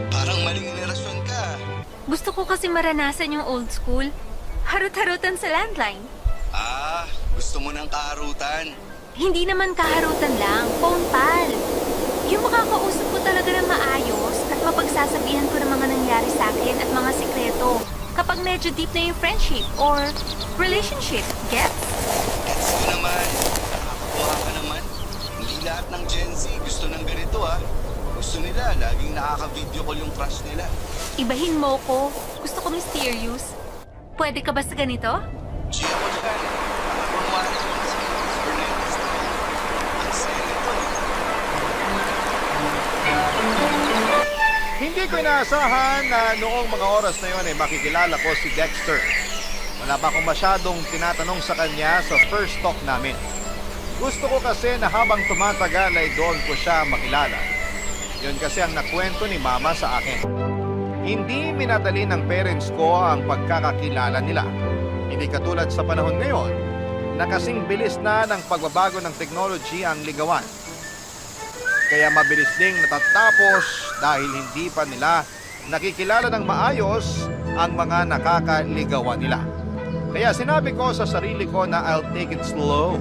Parang maling henerasyon ka. Gusto ko kasi maranasan yung old school. Harut-harutan sa landline. Ah, gusto mo ng kaarutan? Hindi naman kaharutan lang, phone pal. Yung makakausap ko talaga ng maayos at mapagsasabihan ko ng mga nangyari sa akin at mga sikreto kapag medyo deep na yung friendship or relationship, gets? Gets ko naman. Nakakakuha ka naman. Hindi lahat ng Gen Z gusto ng ganito ah. Gusto nila, laging nakaka-video call yung crush nila. Ibahin mo ko. Gusto ko mysterious. Pwede ka ba sa ganito? G ako dyan. Nakakunwari ko na sa Fernandez na yun. Ang saya nito eh. Hindi ko inaasahan na noong mga oras na yun ay makikilala ko si Dexter. Wala pa akong masyadong tinatanong sa kanya sa first talk namin. Gusto ko kasi na habang tumatagal ay doon ko siya makilala. Yun kasi ang nakwento ni Mama sa akin. Hindi minadali ng parents ko ang pagkakakilala nila. Hindi katulad sa panahon ngayon na kasing bilis na ng pagbabago ng technology ang ligawan. Kaya mabilis ding natatapos dahil hindi pa nila nakikilala ng maayos ang mga nakakaligawan nila. Kaya sinabi ko sa sarili ko na I'll take it slow.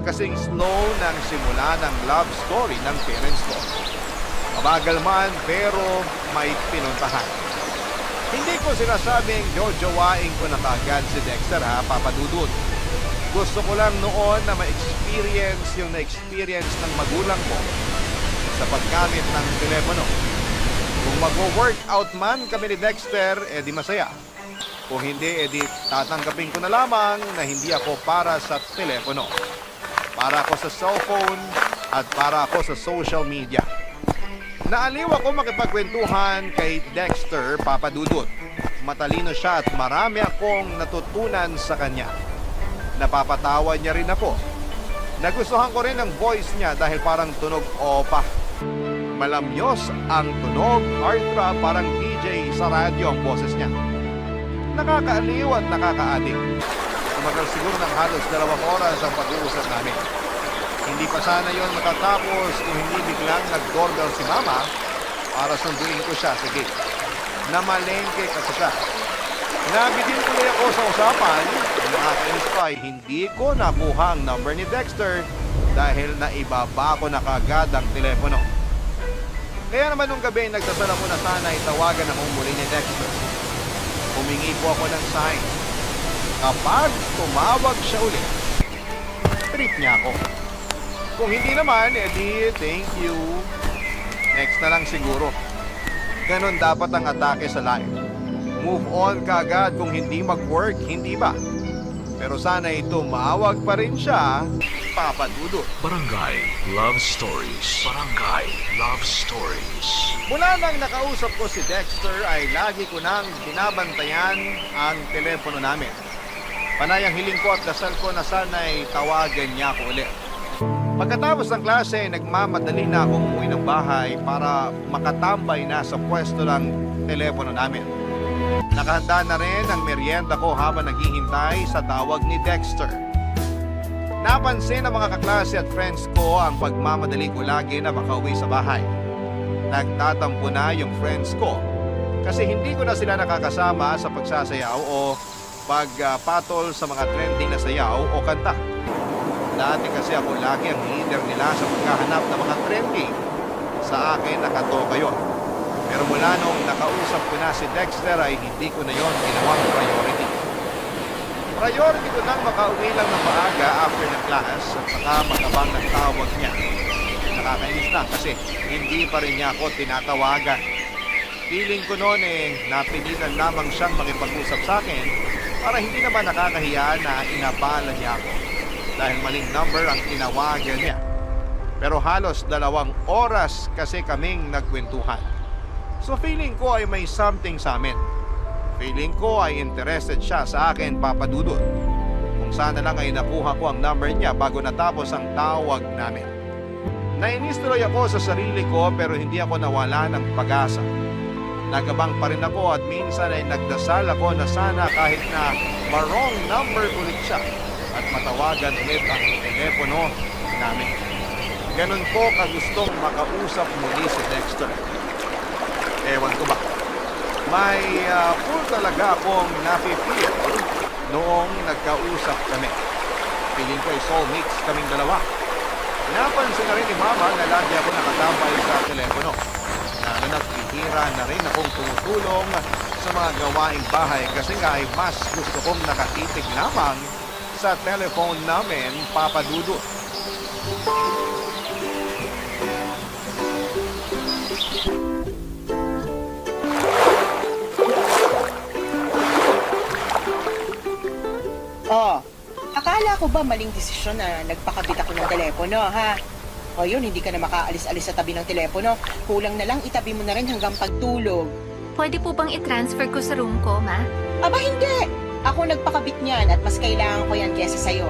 Kasing slow nang simula ng love story ng parents ko. Mabagal man pero may pinuntahan. Hindi ko sinasabing jojowain ko na kagad si Dexter ha, Papa Dudut. Gusto ko lang noon na ma-experience yung na-experience ng magulang ko sa paggamit ng telepono. Kung mag-workout man kami ni Dexter, edi masaya. Kung hindi, edi tatanggapin ko na lamang na hindi ako para sa telepono. Para ako sa cellphone at para ako sa social media. Naaliw ako makipagkwentuhan kay Dexter, Papa Dudut. Matalino siya at marami akong natutunan sa kanya. Napapatawa niya rin ako. Nagustuhan ko rin ang voice niya dahil parang tunog opa. Malamyos ang tunog, heartthrob, parang DJ sa radyo ang boses niya. Nakakaaliw at nakakaadik. Tumagal siguro ng halos 2 oras ang pag-uusap namin. Hindi pa sana yon matatapos kung hindi biglang nag-doorbell si Mama para sunduin ko siya sa gate. Namalengke kasi siya. Nabitin tuloy ako sa usapan. Nakakainis pa ay hindi ko nakuha ang number ni Dexter dahil naibaba ko na kagad ang telepono. Kaya naman nung gabi nagdasala ko na sana itawagan akong muli ni Dexter. Humingi po ako ng sign. Kapag tumawag siya ulit, trip niya ako. Kung hindi naman, edi thank you. Next na lang siguro. Ganon dapat ang atake sa life. Move on kagad kung hindi mag-work, hindi ba? Pero sana ito maawag pa rin siya, Papa Dudut. Barangay Love Stories. Barangay Love Stories. Mula nang nakausap ko si Dexter ay lagi ko nang binabantayan ang telepono namin. Panay ang hiling ko at dasal ko na sana'y tawagan niya ako ulit. Pagkatapos ng klase, nagmamadali na akong umuwi ng bahay para makatambay na sa pwesto ng telepono namin. Nakahanda na rin ang merienda ko habang naghihintay sa tawag ni Dexter. Napansin ng mga kaklase at friends ko ang pagmamadali ko lagi na makauwi sa bahay. Nagtatampo na yung friends ko kasi hindi ko na sila nakakasama sa pagsasayaw o pagpatol sa mga trending na sayaw o kanta. Dati kasi ako lagi ang leader nila sa paghahanap ng mga trending. Sa akin nakatoka yun. Pero mula nung nakausap ko na si Dexter ay hindi ko na yon ginawang priority. Priority ko nang makauwi lang ng maaga after ng class at saka magabang ng tawag niya. Nakakainis na kasi hindi pa rin niya ako tinatawagan. Feeling ko noon napilitan lamang siyang makipag-usap sa akin para hindi naman nakakahiya na inabala niya ako dahil maling number ang tinawagan niya. Pero halos 2 oras kasi kaming nagkwentuhan. So feeling ko ay may something sa amin. Feeling ko ay interested siya sa akin, Papa Dudut. Kung sana lang ay nakuha ko ang number niya bago natapos ang tawag namin. Nainis tuloy ako sa sarili ko pero hindi ako nawala ng pag-asa. Nagabang pa rin ako at minsan ay nagdasal ako na sana kahit na wrong number ulit siya at matawagan ulit ang telepono namin. Ganon ko kagustong makausap muli si Dexter. Ewan ko ba? May full talaga akong nafe-feel noong nagkausap kami. Feeling ko ay soulmates kaming dalawa. Napansin na rin ni Mama na lagi ako nakatambay sa telepono. Lalo na't bihira na rin akong tumutulong sa mga gawaing bahay kasi nga ay mas gusto kong nakatitig lamang sa telephone namin, Papa Dudut. Oh, akala ko ba maling desisyon na nagpakabit ako ng telepono, ha? O yun, hindi ka na makaalis-alis sa tabi ng telepono. Kulang na lang, itabi mo na rin hanggang pagtulog. Pwede po bang i-transfer ko sa room ko, Ma? Aba, hindi! Ako nagpakabit niyan at mas kailangan ko yan kesa sa'yo.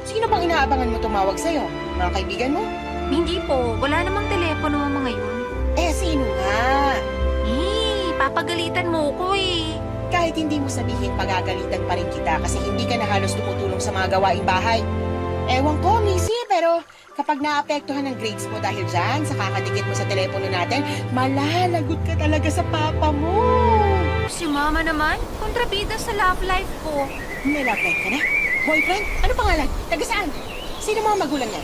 Sino bang inaabangan mo tumawag sa'yo? Mga kaibigan mo? Hindi po. Wala namang telepono mo mga yun. Eh, sino nga? Papagalitan mo ko eh. Kahit hindi mo sabihin, pagagalitan pa rin kita kasi hindi ka na halos tumutulong sa mga gawaing bahay. Ewan ko, Missy, pero kapag naapektuhan ng grades mo dahil dyan, sa kakadikit mo sa telepono natin, malalagot ka talaga sa papa mo. Si Mama naman, kontrabida sa love life ko. May love life ka na? Boyfriend? Ano pangalan? Taga saan? Sino mga magulang niya?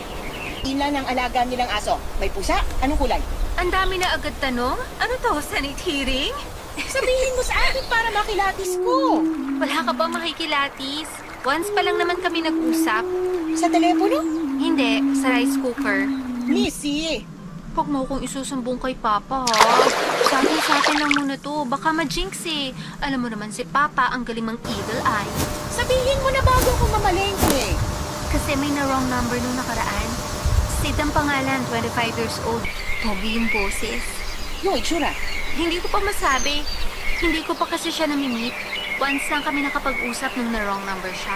Ilan ang alaga nilang aso? May pusa? Anong kulay? Ang dami na agad tanong. Ano to, Senate hearing? Sabihin mo sa akin para makilatis ko. Wala ka ba makikilatis? Once pa lang naman kami nag-usap. Sa telepono? Hindi, sa rice cooker. Missy! Huwag mo kong isusumbong kay Papa, ha? Sa atin lang muna to. Baka ma-jinx eh. Alam mo naman si Papa, ang galing mang evil eye. Sabihin mo na bago ako mamalengke. Kasi may na-wrong number nung nakaraan. Sid ang pangalan, 25 years old. Pogi yung boses. Yung itsura. Hindi ko pa masabi. Hindi ko pa kasi siya nami-meet. Once lang kami nakapag-usap nung na-wrong number siya.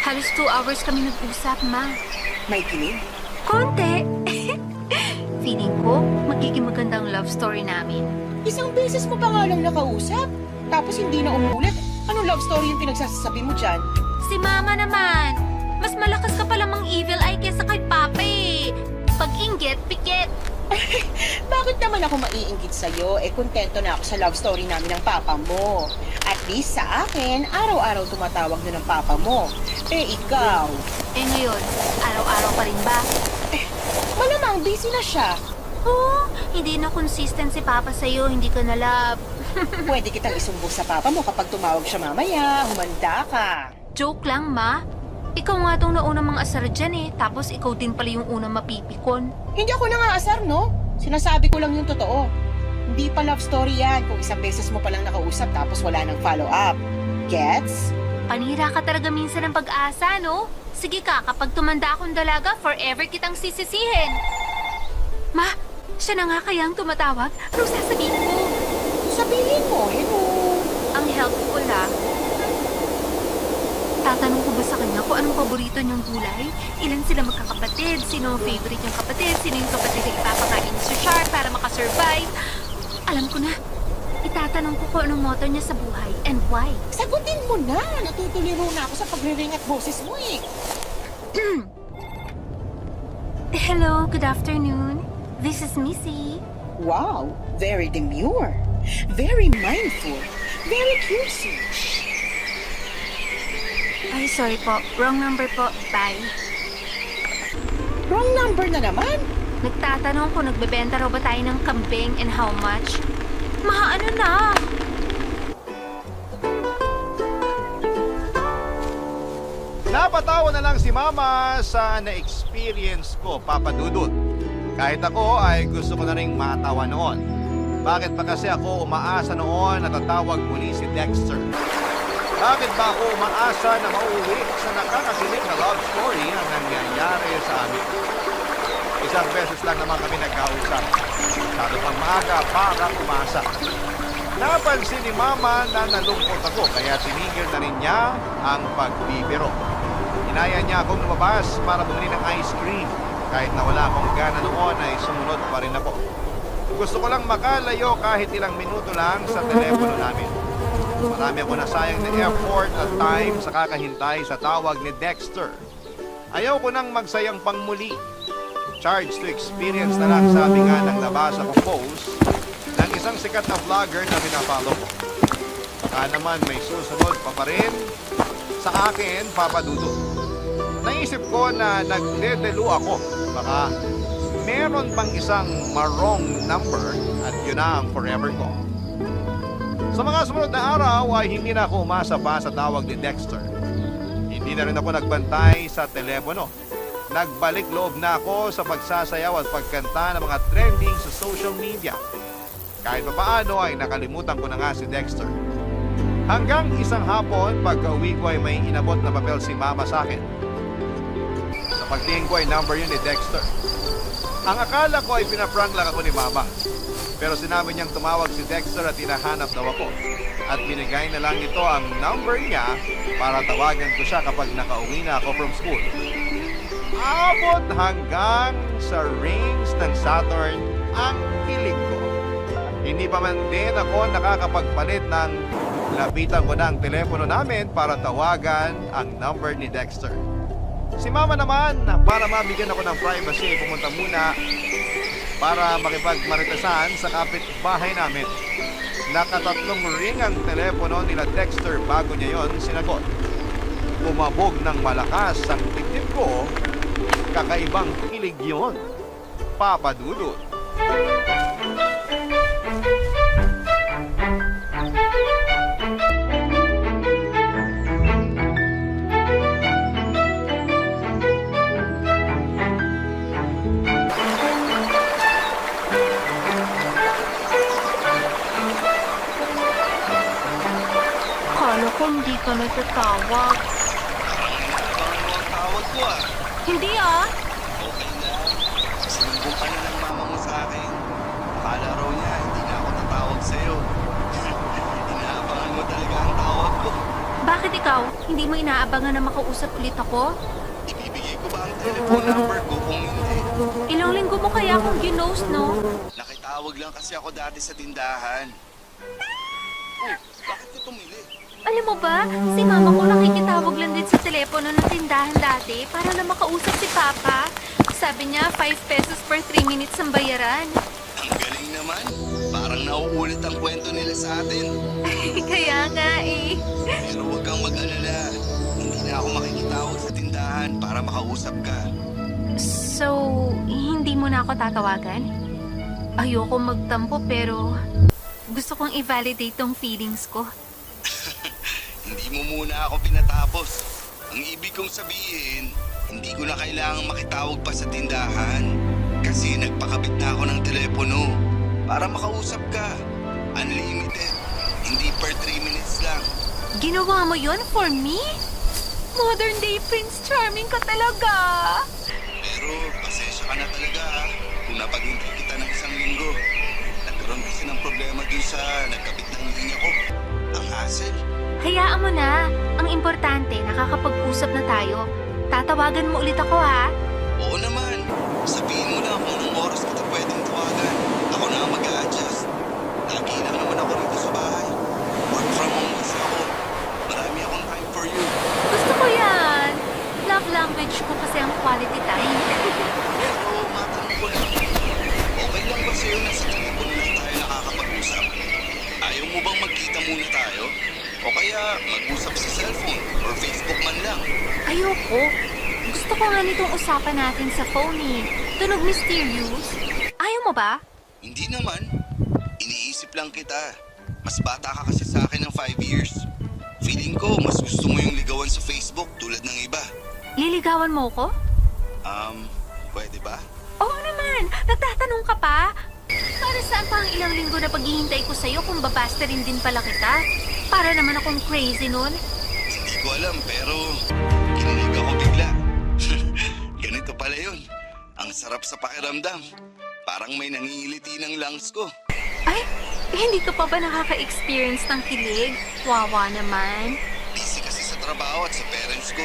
Halos 2 hours kami nag-usap, Ma. May kilig? Konti. Feeling ko, magiging magandang love story namin. Isang beses mo pa nga lang nakausap. Tapos hindi na umulit. Anong love story yung pinagsasabi mo dyan? Si Mama naman. Mas malakas ka pala mang evil eye kesa kay Papa eh. Pag-inggit, pikit. Bakit naman ako maiinggit sa'yo? Eh, kontento na ako sa love story namin ng papa mo. At least sa akin, araw-araw tumatawag na ng papa mo. Eh, ikaw? Eh ngayon, araw-araw pa rin ba? Malamang busy na siya. Oh, hindi na consistent si Papa sa'yo, hindi ka na love. Pwede kitang isumbong sa papa mo kapag tumawag siya mamaya. Humanda ka. Joke lang, Ma. Ikaw nga tong naunang mga asar dyan eh, tapos ikaw din pala yung unang mapipikon. Hindi ako nangaasar, no? Sinasabi ko lang yung totoo. Hindi pa love story yan kung isang beses mo palang nakausap tapos wala nang follow-up. Gets? Panira ka talaga minsan ng pag-asa, no? Sige ka, kapag tumanda akong dalaga, forever kitang sisisihin. Ma, siya na nga kayang tumatawag? Anong sasabihin ko? Sabihin mo, hello. Ang helpful ah. Tatanong ko ba sa kanya kung anong paborito niyang gulay? Ilan sila magkakapatid? Sino ang favorite niyang kapatid? Sino yung kapatid na ipapakain sa Shark para makasurvive? Alam ko na. Itatanong ko kung anong motto niya sa buhay and why. Sagutin mo na. Natutuliro na ako sa pagre-ring at boses mo eh. Hello, good afternoon. This is Missy. Wow, very demure. Very mindful. Very cutesy. Ay, sorry po. Wrong number po. Bye. Wrong number na naman. Nagtatanong kung nagbebenta raw ba tayo ng kambing and how much. Ano na? Napatawa na lang si Mama sa na-experience ko, Papa Dudut. Kahit ako ay gusto ko na ring matawa noon. Bakit pa kasi ako umaasa noon na tatawag muli si Dexter? Bakit ba ako umaasa na mauwi sa nakakakilig na love story ang nangyayari sa amin? Isang beses lang naman kami nagkausap. Masyado pang maaga para umasa. Napansin ni Mama na nalungkot ako kaya tinigil na rin niya ang pagbibiro. Inaya niya akong lumabas para bumili ng ice cream. Kahit na wala akong gana noon ay sumunod pa rin ako. Gusto ko lang makalayo kahit ilang minuto lang sa telepono namin. Marami ako nasayang na effort at time sa kakahintay sa tawag ni Dexter. Ayaw ko nang magsayang pangmuli. Charge to experience na lang, sabi nga ng nabasa ko post ng isang sikat na vlogger na pinapollow ko. Baka naman may susunod pa rin sa akin, Papa Dudut. Naisip ko na nagdedelu ako. Baka meron pang isang marong number at yun na ang forever ko. Sa mga sumunod na araw ay hindi na ako umasa pa sa tawag ni Dexter. Hindi na rin ako nagbantay sa telepono. Nagbalik loob na ako sa pagsasayaw at pagkanta ng mga trending sa social media. Kahit papaano ay nakalimutan ko na nga si Dexter. Hanggang isang hapon, pagka-uwi ko ay may inabot na papel si Mama sa akin. Sa pagtingin ko ay number yun ni Dexter. Ang akala ko ay pinaprank lang ako ni Mama. Pero sinabi niyang tumawag si Dexter at hinahanap daw ako. At binigay na lang nito ang number niya para tawagan ko siya kapag nakauwi na ako from school. Abot hanggang sa rings ng Saturn ang kilig ko. Hindi pa man din ako nakakapagpalit ng lapitan ko ng telepono namin para tawagan ang number ni Dexter. Si Mama naman, para mabigyan ako ng privacy, pumunta muna para makipagmaritasan sa kapitbahay namin. Nakatatlong ring ang telepono nila Dexter bago niya yon sinagot. Umabog ng malakas ang dibdib ko. Kakaibang kilig yun, Papa Dudut. Kala ko hindi ka nagtatawag. Parang mo ang tawag ko ah. Hindi ah. Okay lang. Sinumbong ka na ng mama mo sa akin. Akala raw niya, hindi na ako tatawag sa'yo. Inaabangan mo talaga ang tawag ko. Bakit ikaw? Hindi mo inaabangan na makausap ulit ako? Ibibigay ko ba ang telephone number ko kung hindi? Ilang linggo mo kaya akong ginost, no? Nakitawag lang kasi ako dati sa tindahan. Oh, bakit ka tumili? Alam mo ba, si mama ko nakikitawag lang din sa telepono ng tindahan dati para na makausap si Papa. Sabi niya, 5 pesos per 3 minutes ang bayaran. Ang galing naman. Parang nauulit ang kwento nila sa atin. Kaya nga eh. Pero huwag kang mag-alala. Hindi na ako makikitawag sa tindahan para makausap ka. So, hindi mo na ako tatawagan? Ayoko magtampo pero gusto kong i-validate tong feelings ko. Hindi mo muna ako pinatapos. Ang ibig kong sabihin, hindi ko na kailangang makitawag pa sa tindahan. Kasi nagpakabit na ako ng telepono para makausap ka. Unlimited. Hindi per 3 minutes lang. Ginawa mo yon for me? Modern day Prince Charming ka talaga. Pero pasensya ka na talaga ha. Kung napaghintay kita ng 1 linggo. Nagkaroon kasi ng problema dun sa nagkabit ng linya ko. Ang hassle. Hayaan mo na. Ang importante, nakakapag-usap na tayo. Tatawagan mo ulit ako, ha? Oo naman. Sabihin mo na kung anong oras kita pwedeng tawagan. Ako na ang mag-a-adjust. Lagi lang naman ako rito sa bahay. Work from home kasi ako. Marami akong time for you. Gusto ko yan. Love language ko kasi ang quality time. Pero matanong ko lang. Okay lang ba sa'yo na sa telepono lang tayo nakakapag-usap? Ayaw mo bang magkita muna tayo? O kaya mag-usap sa cellphone or Facebook man lang? Ayoko. Gusto ko nga nitong usapan natin sa phone eh. Tunog mysterious. Ayaw mo ba? Hindi naman. Iniisip lang kita. Mas bata ka kasi sa akin ng 5 years. Feeling ko, mas gusto mo yung ligawan sa Facebook tulad ng iba. Liligawan mo ko? Pwede ba? Oo naman. Nagtatanong ka pa? Para saan pa ang ilang linggo na paghihintay ko sa'yo kung babasta rin din pala kita? Para naman akong crazy nun. Hindi ko alam pero kinilig ako bigla. Ganito pala yun. Ang sarap sa pakiramdam. Parang may nangingiliti ng lungs ko. Ay, hindi ka pa ba nakaka-experience ng kilig? Wawa naman. Busy kasi sa trabaho at sa parents ko.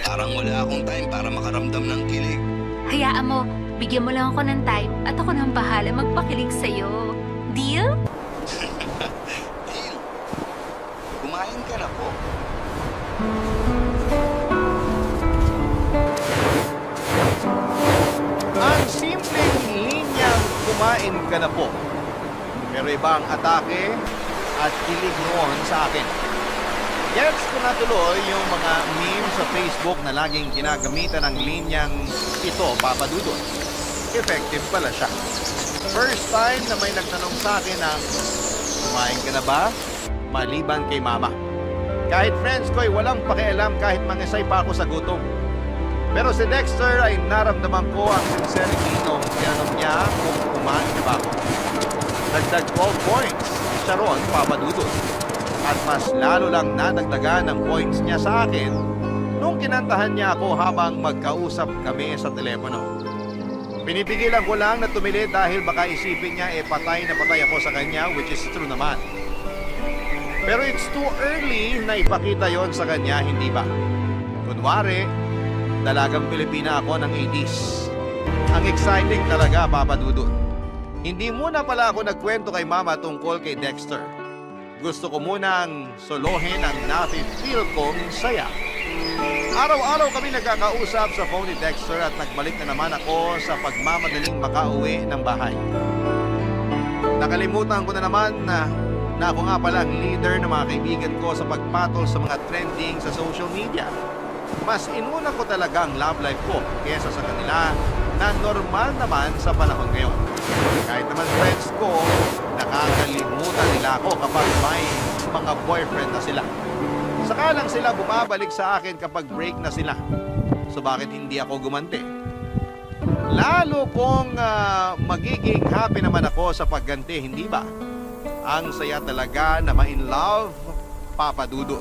Parang wala akong time para makaramdam ng kilig. Hayaan mo, bigyan mo lang ako ng time at ako nang bahala magpakilig sa'yo. Deal? Deal. Kumain ka na po. Ang simpleng linyang kumain ka na po. Pero iba ang atake at kilig noon sa akin. Gets ko na tuloy yung mga memes sa Facebook na laging ginagamitan ng linyang ito, Papa Dudut. Effective pala siya. First time na may nagtanong sa akin ng, kumain ka na ba? Maliban kay Mama. Kahit friends ko ay walang pakialam kahit mangisay pa ako sa gutom. Pero si Dexter ay naramdaman ko ang sincerity nung tinanong niya kung kumain na ba ako. Dagdag 12 points, siya ron, Papa Dudut. At mas lalo lang nadagdagan ng points niya sa akin nung kinantahan niya ako habang magkausap kami sa telepono. Pinipigilan ko lang na tumili dahil baka isipin niya patay na patay ako sa kanya, which is true naman. Pero it's too early na ipakita yon sa kanya, hindi ba? Kunwari, dalagang Pilipina ako ng 80s. Ang exciting talaga, Papa Dudut. Hindi muna pala ako nagkwento kay Mama tungkol kay Dexter. Gusto ko munang solohin ang nafe-feel kong saya. Araw-araw kami nagkakausap sa phone ni Dexter at nagbalik na naman ako sa pagmamadaling makauwi ng bahay. Nakalimutan ko na naman na ako nga pala ang leader ng mga kaibigan ko sa pagpatol sa mga trending sa social media. Mas inuna ko talaga ang love life ko kesa sa kanila na normal naman sa panahon ngayon. Kahit naman friends ko, nakakalimutan nila ako kapag may mga boyfriend na sila. Saka lang sila bumabalik sa akin kapag break na sila. So bakit hindi ako gumanti? Lalo kung magiging happy naman ako sa pagganti, hindi ba? Ang saya talaga na ma-in love, Papa Dudut.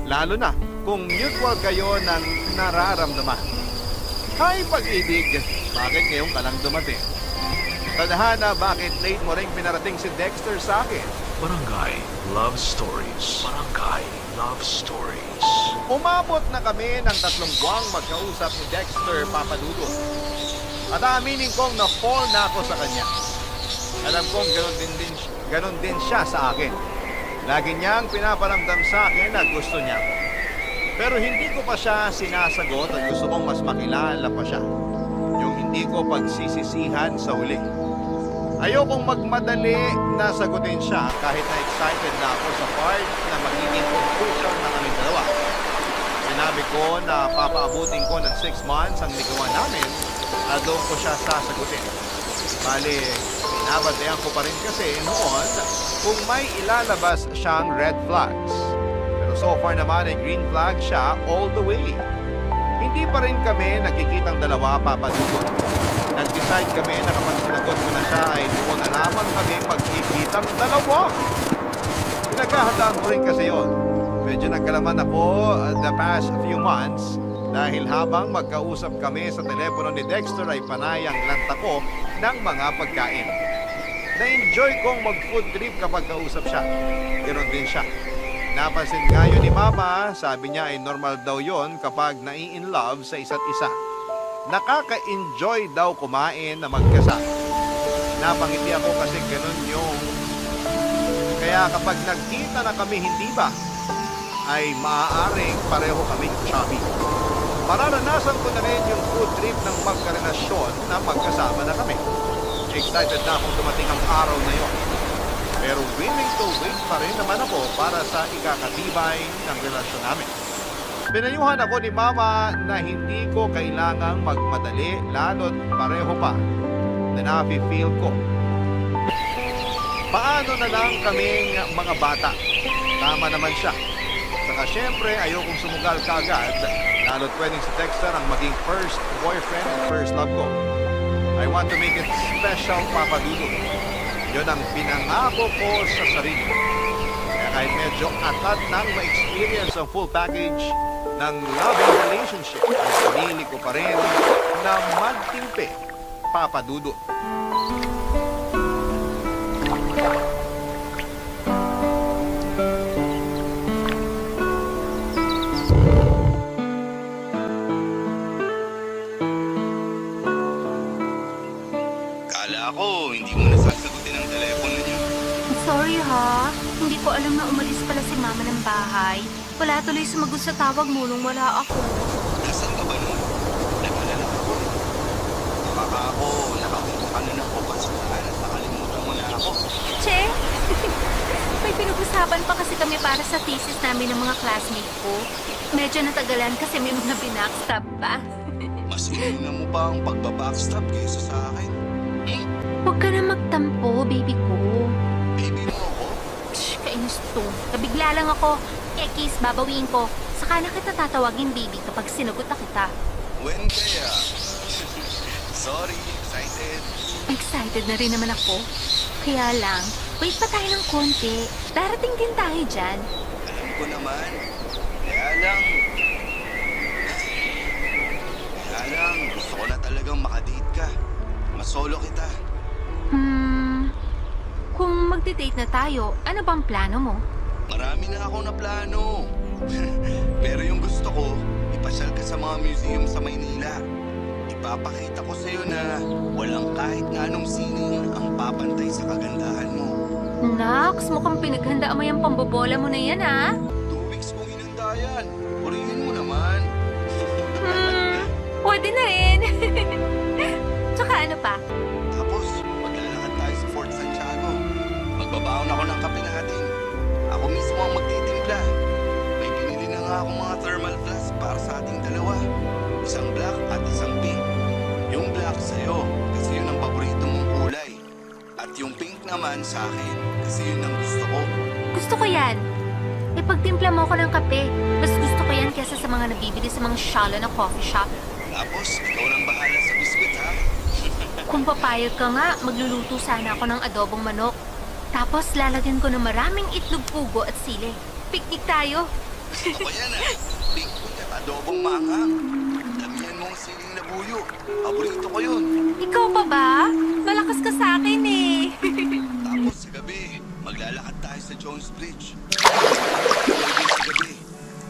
Lalo na kung mutual kayo ng nararamdaman. Hay pag-ibig, bakit ngayon ka lang dumating? Tadhana, bakit late mo rin pinarating si Dexter sa akin? Barangay Love Stories. Barangay Love Stories. Umabot na kami ng 3 buwang magkausap ni Dexter, Papa Dudut. At aaminin kong na-fall na ako sa kanya. Alam kong ganun din siya sa akin. Lagi niyang pinaparamdam sa akin na gusto niya ako. Pero hindi ko pa siya sinasagot at gusto kong mas makilala pa siya. Yung hindi ko pagsisisihan sa huli. Ayokong magmadali na sagutin siya kahit na excited na ako sa part na magiging official na kami dalawa. Sinabi ko na papaabutin ko ng 6 months ang ligawan namin at doon ko siya sasagutin. Bali, pinabantayan ko pa rin kasi noon kung may ilalabas siyang red flags. Pero so far naman ay green flag siya all the way. Hindi pa rin kami nagkikitang dalawa, Papa Dudut. Nag-decide kami na kapag sinagot ko na siya ay doon na naman kami magkikitang dalawa. Pinaghahandaan ko rin kasi yon. Medyo nagkalaman ako the past few months dahil habang magkausap kami sa telepono ni Dexter ay panayang lanta ko ng mga pagkain. Na-enjoy kong mag-food trip kapag kausap siya. Ganon din siya. Napansin nga yun ni Mama, sabi niya ay normal daw yon kapag nai-in-love sa isa't isa. Nakaka-enjoy daw kumain na magkasama. Napangiti ako kasi ganun yung... Kaya kapag nagkita na kami, hindi ba, ay maaaring pareho kaming chubby. Mararanasan ko na rin yung food trip ng magkarelasyon na magkasama na kami. Excited na akong dumating ang araw na yon. Pero willing to wait pa rin naman ako para sa ikakatibay ng relasyon namin. Pinayuhan ako ni Mama na hindi ko kailangang magmadali lalo't pareho pa na nafe-feel ko. Paano na lang kaming mga bata? Tama naman siya. Saka syempre ayokong sumugal kaagad lalo't pwedeng si Dexter ang maging first boyfriend and first love ko. I want to make it special, Papa Dudut. Yun ang pinangako ko sa sarili. Kaya kahit medyo atat nang ma-experience ang full package, ng loving relationship ay pinili ko pa rin na magtimpe, Papa Dudut. Kala ko, hindi mo nasasagutin ang telepono niyo. Sorry ha, hindi ko alam na umalis pala si mama ng bahay. Wala tuloy sumagot sa tawag mo nung wala ako. Nasaan ka ba nun? Nag-alala ako. Baka ako, nakapunta ka na ng kupasukan at nakalimutan mo na ako. Che, may pinag-usapan pa kasi kami para sa thesis namin ng mga classmate ko. Medyo natagalan kasi may mga binackstab pa. Mas inuna mo pa ang pagbabackstab kaysa sa akin. Huwag ka na magtampo, baby ko. Baby mo ako? Shh, kainis to. Nabigla lang ako. Kiss, babawiin ko. Saka na kita tatawagin, baby, kapag sinagot na kita. When kaya? Sorry, excited. Excited na rin naman ako. Kaya lang, wait pa tayo ng konti. Darating din tayo dyan. Alam ko naman. Kaya lang, gusto ko na talagang makadate ka. Masolo kita. Kung magde-date na tayo, ano bang plano mo? Marami na ako na plano. Pero yung gusto ko, ipasyal ka sa mga museum sa Maynila. Ipapakita ko sa'yo na walang kahit na anong sining ang papantay sa kagandahan mo. Nax, mukhang pinaghandaan mo yung pambobola mo na yan, ah. 2 weeks kong inanda yan. Purihin mo naman. Pwede na rin. Tsaka ano pa? Tapos, maglalakad tayo sa Fort Santiago. Magbabaon ako ng kape natin. Ako mismo ang magtitimpla. May pinili na nga akong mga thermal flask para sa ating dalawa. Isang black at isang pink. Yung black sa'yo, kasi yun ang paborito mong kulay. At yung pink naman sa akin, kasi yun ang gusto ko. Gusto ko yan. Ipagtimpla mo ako ng kape. Mas gusto ko yan kesa sa mga nabibili sa mga shallow na coffee shop. Tapos, ikaw nang bahala sa biskwit, ha? Kung papayag ka nga, magluluto sana ako ng adobong manok. Tapos lalagyan ko ng maraming itlog pugo at sili. Picnic tayo. Gusto ko yan, ha? Biskwit at adobong manghang. Damihan mo ang siling na buyo. Paborito ko yun. Ikaw pa ba? Malakas ka sa akin eh. Tapos sa gabi, maglalakad tayo sa Jones Bridge. Sa gabi,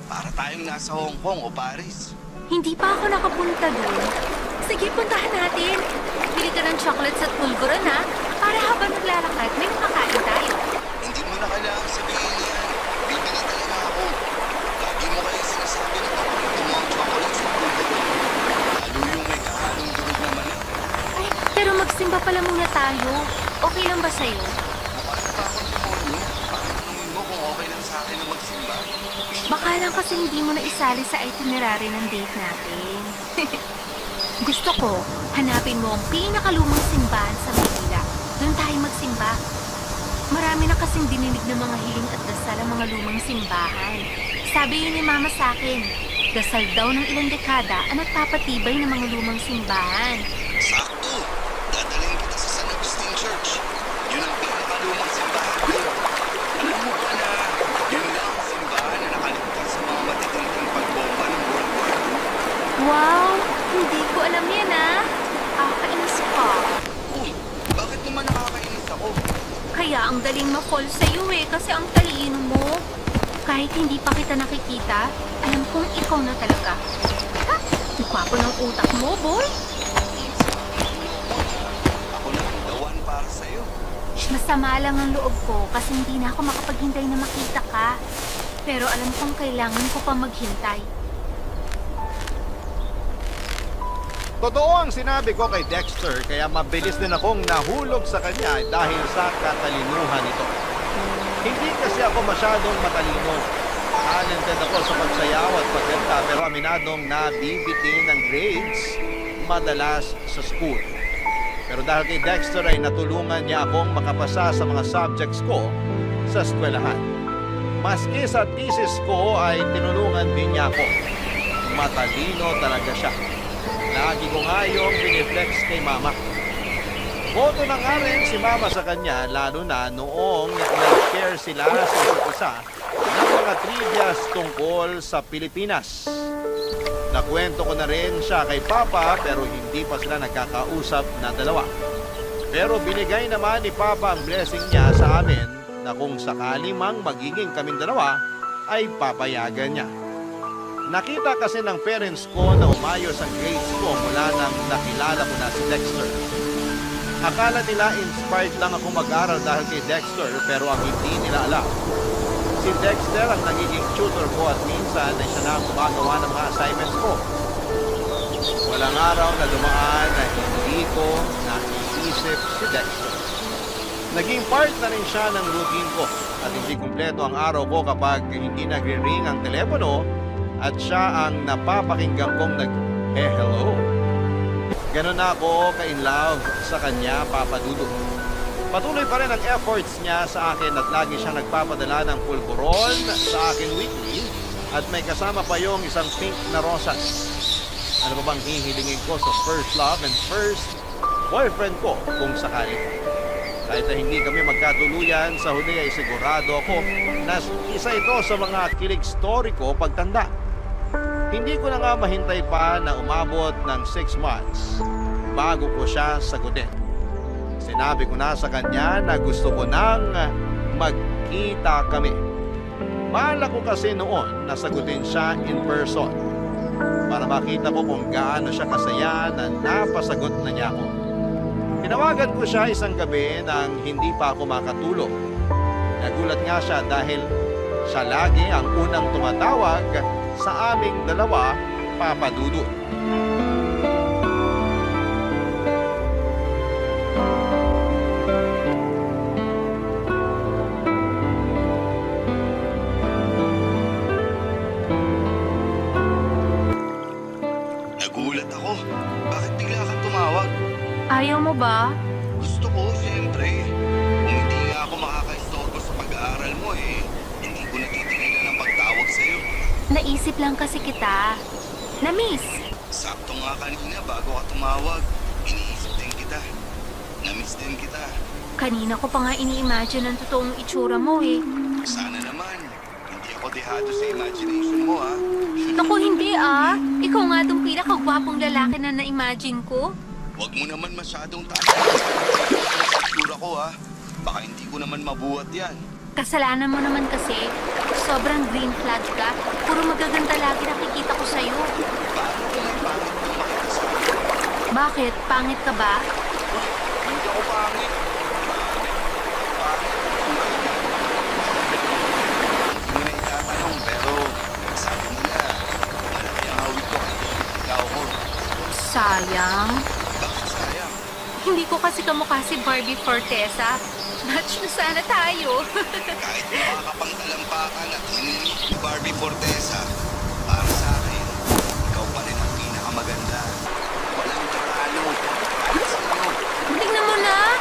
para tayong nasa Hong Kong o Paris. Hindi pa ako nakapunta doon. Sige, puntahan natin. Bili ka ng chocolates at pulburon ha, para habang naglalakad, may makakain tayo. Hindi mo na kailangan sabihin yan. Bibili talaga ako. Lagi mo kayo sinasabi na paborito mo ang chocolates at pulburon. Lalo yung may kahalong durog na mali. Ay, pero magsimba pala muna tayo. Okay lang ba sa'yo? Mukha na ba akong demonyo? Bakit tanungin mo kung okay lang sa akin na magsimba? Baka lang kasi hindi mo na isali sa itinerary ng date natin. Gusto ko, hanapin mo ang pinakalumang simbahan sa Manila. Doon tayo magsimba. Marami na kasing dininig ng mga hiling at dasal ang mga lumang simbahan. Sabi yun ni Mama sa akin, dasal daw ng ilang dekada ang nagpapatibay ng mga lumang simbahan. Sakto! Dadalhin kita sa San Agustin Church. Yun ang pinakalumang simbahan doon. Alam mo ba na yun lang ang simbahan na nakaligtas sa mga matitinding pagbomba ng World War II? Wow! Hindi ko alam yan ah. Kakainis ka. Uy, bakit naman nakakainis ako? Kaya ang daling ma-fall sa'yo eh, kasi ang talino mo. Kahit hindi pa kita nakikita, alam kong ikaw na talaga. Ha? Mukha ko ng utak mo, boy. Ako na ang dawan para sa'yo. Masama lang ang loob ko kasi hindi na ako makapaghintay na makita ka. Pero alam kong kailangan ko pa maghintay. Totoo ang sinabi ko kay Dexter, kaya mabilis din akong nahulog sa kanya dahil sa katalinuhan nito. Hindi kasi ako masyadong matalino. Talented ako sa pagsayaw at pagkanta pero aminadong nabibitin ng grades madalas sa school. Pero dahil kay Dexter ay natulungan niya akong makapasa sa mga subjects ko sa eskwelahan. Maski sa thesis ko ay tinulungan din niya ako. Matalino talaga siya. Lagi ko nga yung piniflex kay Mama. Boto na nga rin si Mama sa kanya, lalo na noong nag-share sila sa isa't isa ng mga trivias tungkol sa Pilipinas. Nakwento ko na rin siya kay Papa pero hindi pa sila nagkakausap na dalawa. Pero binigay naman ni Papa ang blessing niya sa amin na kung sakali mang magiging kaming dalawa ay papayagan niya. Nakita kasi ng parents ko na umayos ang grades ko mula nang nakilala ko na si Dexter. Akala nila inspired lang ako mag-aral dahil kay Dexter pero ang hindi nila alam. Si Dexter ang nagiging tutor ko at minsan ay siya na ang gumagawa ng mga assignments ko. Walang araw na dumaan na hindi ko naiisip si Dexter. Naging part na rin siya ng routine ko at hindi kumpleto ang araw ko kapag hindi nagre-ring ang telepono at siya ang napapakinggan kong nag-hello. Ganon na ako ka-in love sa kanya, Papa Dudut. Patuloy pa rin ang efforts niya sa akin at lagi siyang nagpapadala ng pulburon sa akin weekly at may kasama pa yung isang pink na rosas. Ano ba bang hihilingin ko sa first love and first boyfriend ko kung sakali? Kahit na hindi kami magkatuluyan, sa huli ay sigurado ako na isa ito sa mga kilig story ko pagtanda. Hindi ko na nga mahintay pa na umabot ng 6 months bago ko siya sagutin. Sinabi ko na sa kanya na gusto ko nang magkita kami. Bala ko kasi noon na sagutin siya in person para makita ko kung gaano siya kasaya na napasagot na niya ako. Tinawagan ko siya isang gabi nang hindi pa ako makatulog. Nagulat nga siya dahil siya lagi ang unang tumatawag sa aming dalawa, Papa Dudut. Nagulat ako. Bakit bigla kang tumawag? Ayaw mo ba? Gusto ko, siyempre. Kung hindi nga ako makakaistorbo sa pag-aaral mo hindi ko natitigilan ang pagtawag sa'yo. Naisip lang kasi kita. Na-miss. Sakto nga kanina bago ka tumawag. Iniisip din kita. Namiss din kita. Kanina ko pa nga ini-imagine ang totoong itsura mo eh. Sana naman. Hindi ako dehado sa imagination mo, ha? Naku, hindi ah. Ikaw nga itong pinakagwapong lalaki na na-imagine ko. Huwag mo naman masyadong taas sa itsura ko, ha? Baka hindi ko naman mabuhat yan. Kasalanan mo naman kasi. Sobrang green flag ka. Puro magaganda lagi nakikita ko sa'yo. Paano kung may pangit mo makita sa akin? Bakit? Pangit ka ba? Hindi ako pangit. Hindi mo na itatanong, pero sabi nila, malaki ang hawig ko kay ikaw ko. Sayang. Bakit sayang? Hindi ko kasi kamukha si Barbie Fortesa. Match na sana tayo. Kahit makakapangtalampakan at hiningi ni Barbie Fortesa, para sa akin, ikaw pa rin ang pinakamaganda. Walang karano. Kahit sino. Tingnan mo na.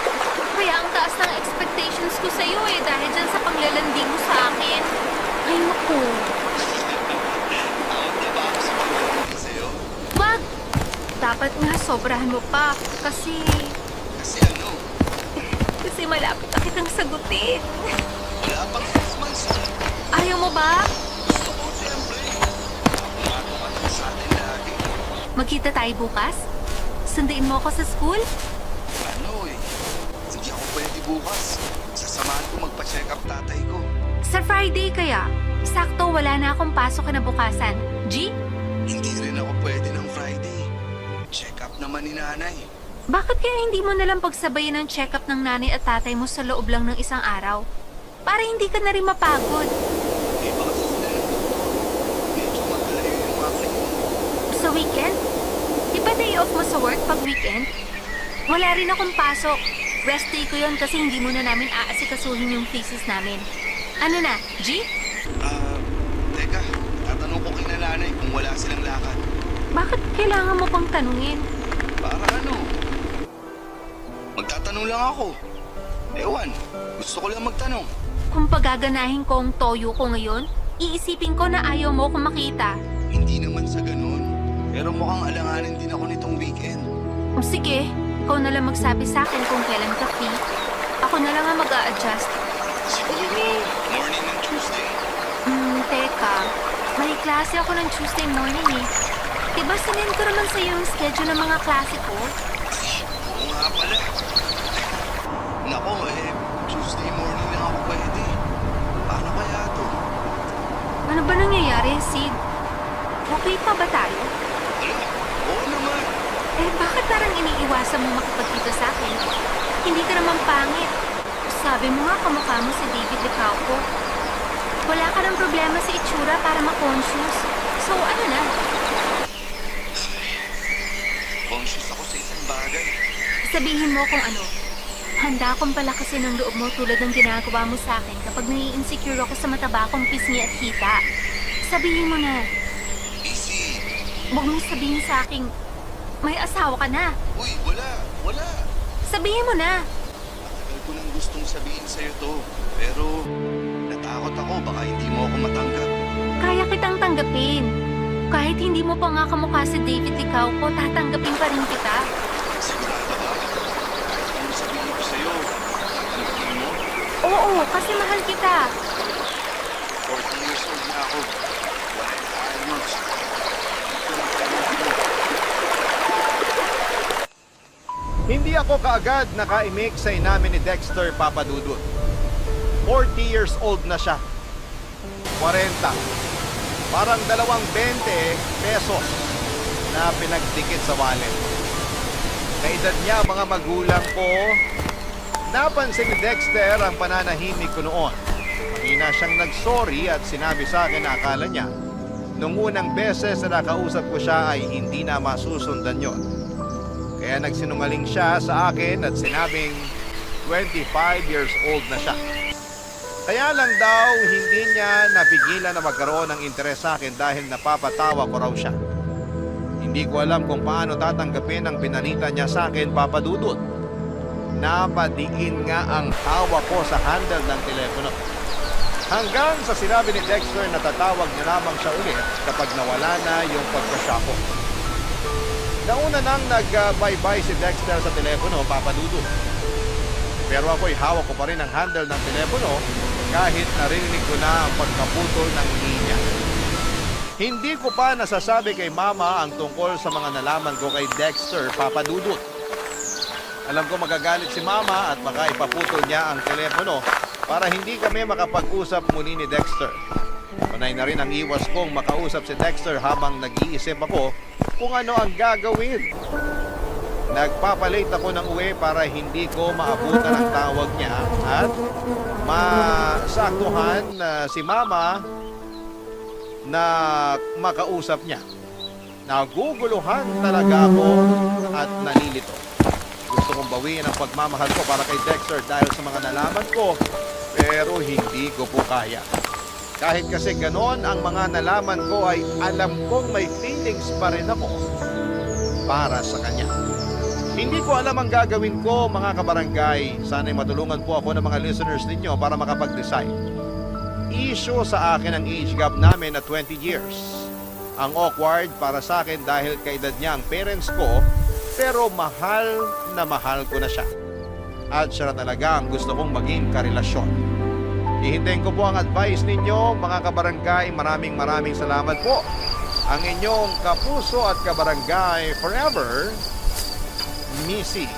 Kaya ang taas ng expectations ko sa'yo eh, dahil dyan sa paglalandi mo sa akin. Ay, naku. Out na ba ako sa pagdating sa'yo? Wag! Dapat nga sobrahan mo pa. Kasi Kasi ano, malapit na kitang sagutin. wala pang 6 months na. Ayaw mo ba? Gusto ko siyempre. Pumato ka lang sa atin lagi. Magkita tayo bukas? Sunduin mo ako sa school? Ano hindi ako pwede bukas. Sasamahan ko magpa-check up tatay ko. Sa Friday kaya? Sakto, wala na akong pasok kinabukasan. G? Hindi rin ako pwede ng Friday. Check up naman ni nanay. Bakit kaya hindi mo nalang pagsabayin ng check-up ng nanay at tatay mo sa loob lang ng isang araw? Para hindi ka na rin mapagod. Baka sila ng doktor. Medyo magalayo yung mga clinic. Sa weekend? Di ba day off mo sa work pag weekend? Wala rin akong pasok. Rest day ko yon kasi hindi mo na namin aasikasuhin yung thesis namin. Ano na, G? Teka. Tatanong ko kay nanay kung wala silang lakad. Bakit kailangan mo pang tanungin? Para ano? Magtatanong lang ako. Ewan, gusto ko lang magtanong. Kung pagaganahin ko ang toyo ko ngayon, iisipin ko na ayaw mo akong makita. Hindi naman sa ganun. Pero mukhang alanganin din ako nitong weekend. Sige, ikaw na lang magsabi sa akin kung kailan ka free. Ako na lang ang mag-a-adjust. Siguro morning ng Tuesday. Teka, may klase ako ng Tuesday morning eh. Diba sinend ko naman sa'yo yung schedule ng mga klase ko? Oo nga pala. Nako, Tuesday morning na ako pwede. Paano kaya to? Ano ba nangyayari, Sid? Okay pa ba tayo? Ala, oo naman. Eh, bakit parang iniiwasan mo makipagkita sa akin? Hindi ka naman pangit. Sabi mo nga kamukha mo si David Licauco. Wala ka ng problema sa itsura para ma-conscious. So, ano na? Conscious ako sa isang bagay. Sabihin mo kung ano. Handa akong palakasin ng loob mo tulad ng ginagawa mo sa akin kapag nai-insecure ako sa mataba kong pisngi at hita. Sabihin mo na. Easy. Huwag mong sabihin sa akin, may asawa ka na. Uy, wala. Sabihin mo na. Matagal ko nang gustong sabihin sa'yo to. Pero natakot ako, baka hindi mo ako matanggap. Kaya kitang tanggapin. Kahit hindi mo pa nga kamukha si David Licauco, tatanggapin pa rin kita. Sigurado ka? Kahit ano sabihin ko sa'yo, tatanggapin mo? Oo, kasi mahal kita. 40 years old na ako. Wala ayos. Ito na tayo. Hindi ako kaagad nakaimik sa inamin ni Dexter Papadudut. 40 years old na siya. 40. Parang 20 pesos na pinagdikit sa wallet. Kaedad niya mga magulang ko, napansin ni Dexter ang pananahimik ko noon. Mahina siyang nag-sorry at sinabi sa akin na akala niya nung unang beses na nakausap ko siya ay hindi na masusundan yon. Kaya nagsinungaling siya sa akin at sinabing 25 years old na siya. Kaya lang daw hindi niya napigilan na magkaroon ng interes sa akin dahil napapatawa ko raw siya. Hindi ko alam kung paano tatanggapin ang pinalita niya sa akin, Papadudut. Napadiin nga ang hawak ko sa handle ng telepono. Hanggang sa sinabi ni Dexter na tatawag niya lamang siya ulit kapag nawala na yung pagkasyako. Nauna nang nag-bye-bye si Dexter sa telepono, Papadudut. Pero ako'y hawak ko pa rin ang handle ng telepono kahit narinig ko na ang pagkaputol ng linya. Hindi ko pa nasasabi kay Mama ang tungkol sa mga nalaman ko kay Dexter Papadudut. Alam ko magagalit si Mama at baka ipaputol niya ang telepono para hindi kami makapag-usap muli ni Dexter. Panay na rin ang iwas kong makausap si Dexter habang nag-iisip ako kung ano ang gagawin. Nagpapalate ako ng uwi para hindi ko maabutan ang tawag niya at masaktuhan si Mama na makausap niya. Naguguluhan talaga ako at nalilito. Gusto kong bawiin ang pagmamahal ko para kay Dexter dahil sa mga nalaman ko, pero hindi ko po kaya. Kahit kasi ganon ang mga nalaman ko ay alam kong may feelings pa rin ako para sa kanya. Hindi ko alam ang gagawin ko, mga kabarangay. Sana'y matulungan po ako ng mga listeners ninyo para makapag-decide. Issue sa akin ang age gap namin na 20 years. Ang awkward para sa akin dahil kaedad niya ang parents ko, pero mahal ko na siya. At siya na talaga ang gusto kong maging karelasyon. Hihintayin ko po ang advice ninyo, mga kabarangay. Maraming salamat po. Ang inyong kapuso at kabarangay forever, Missy.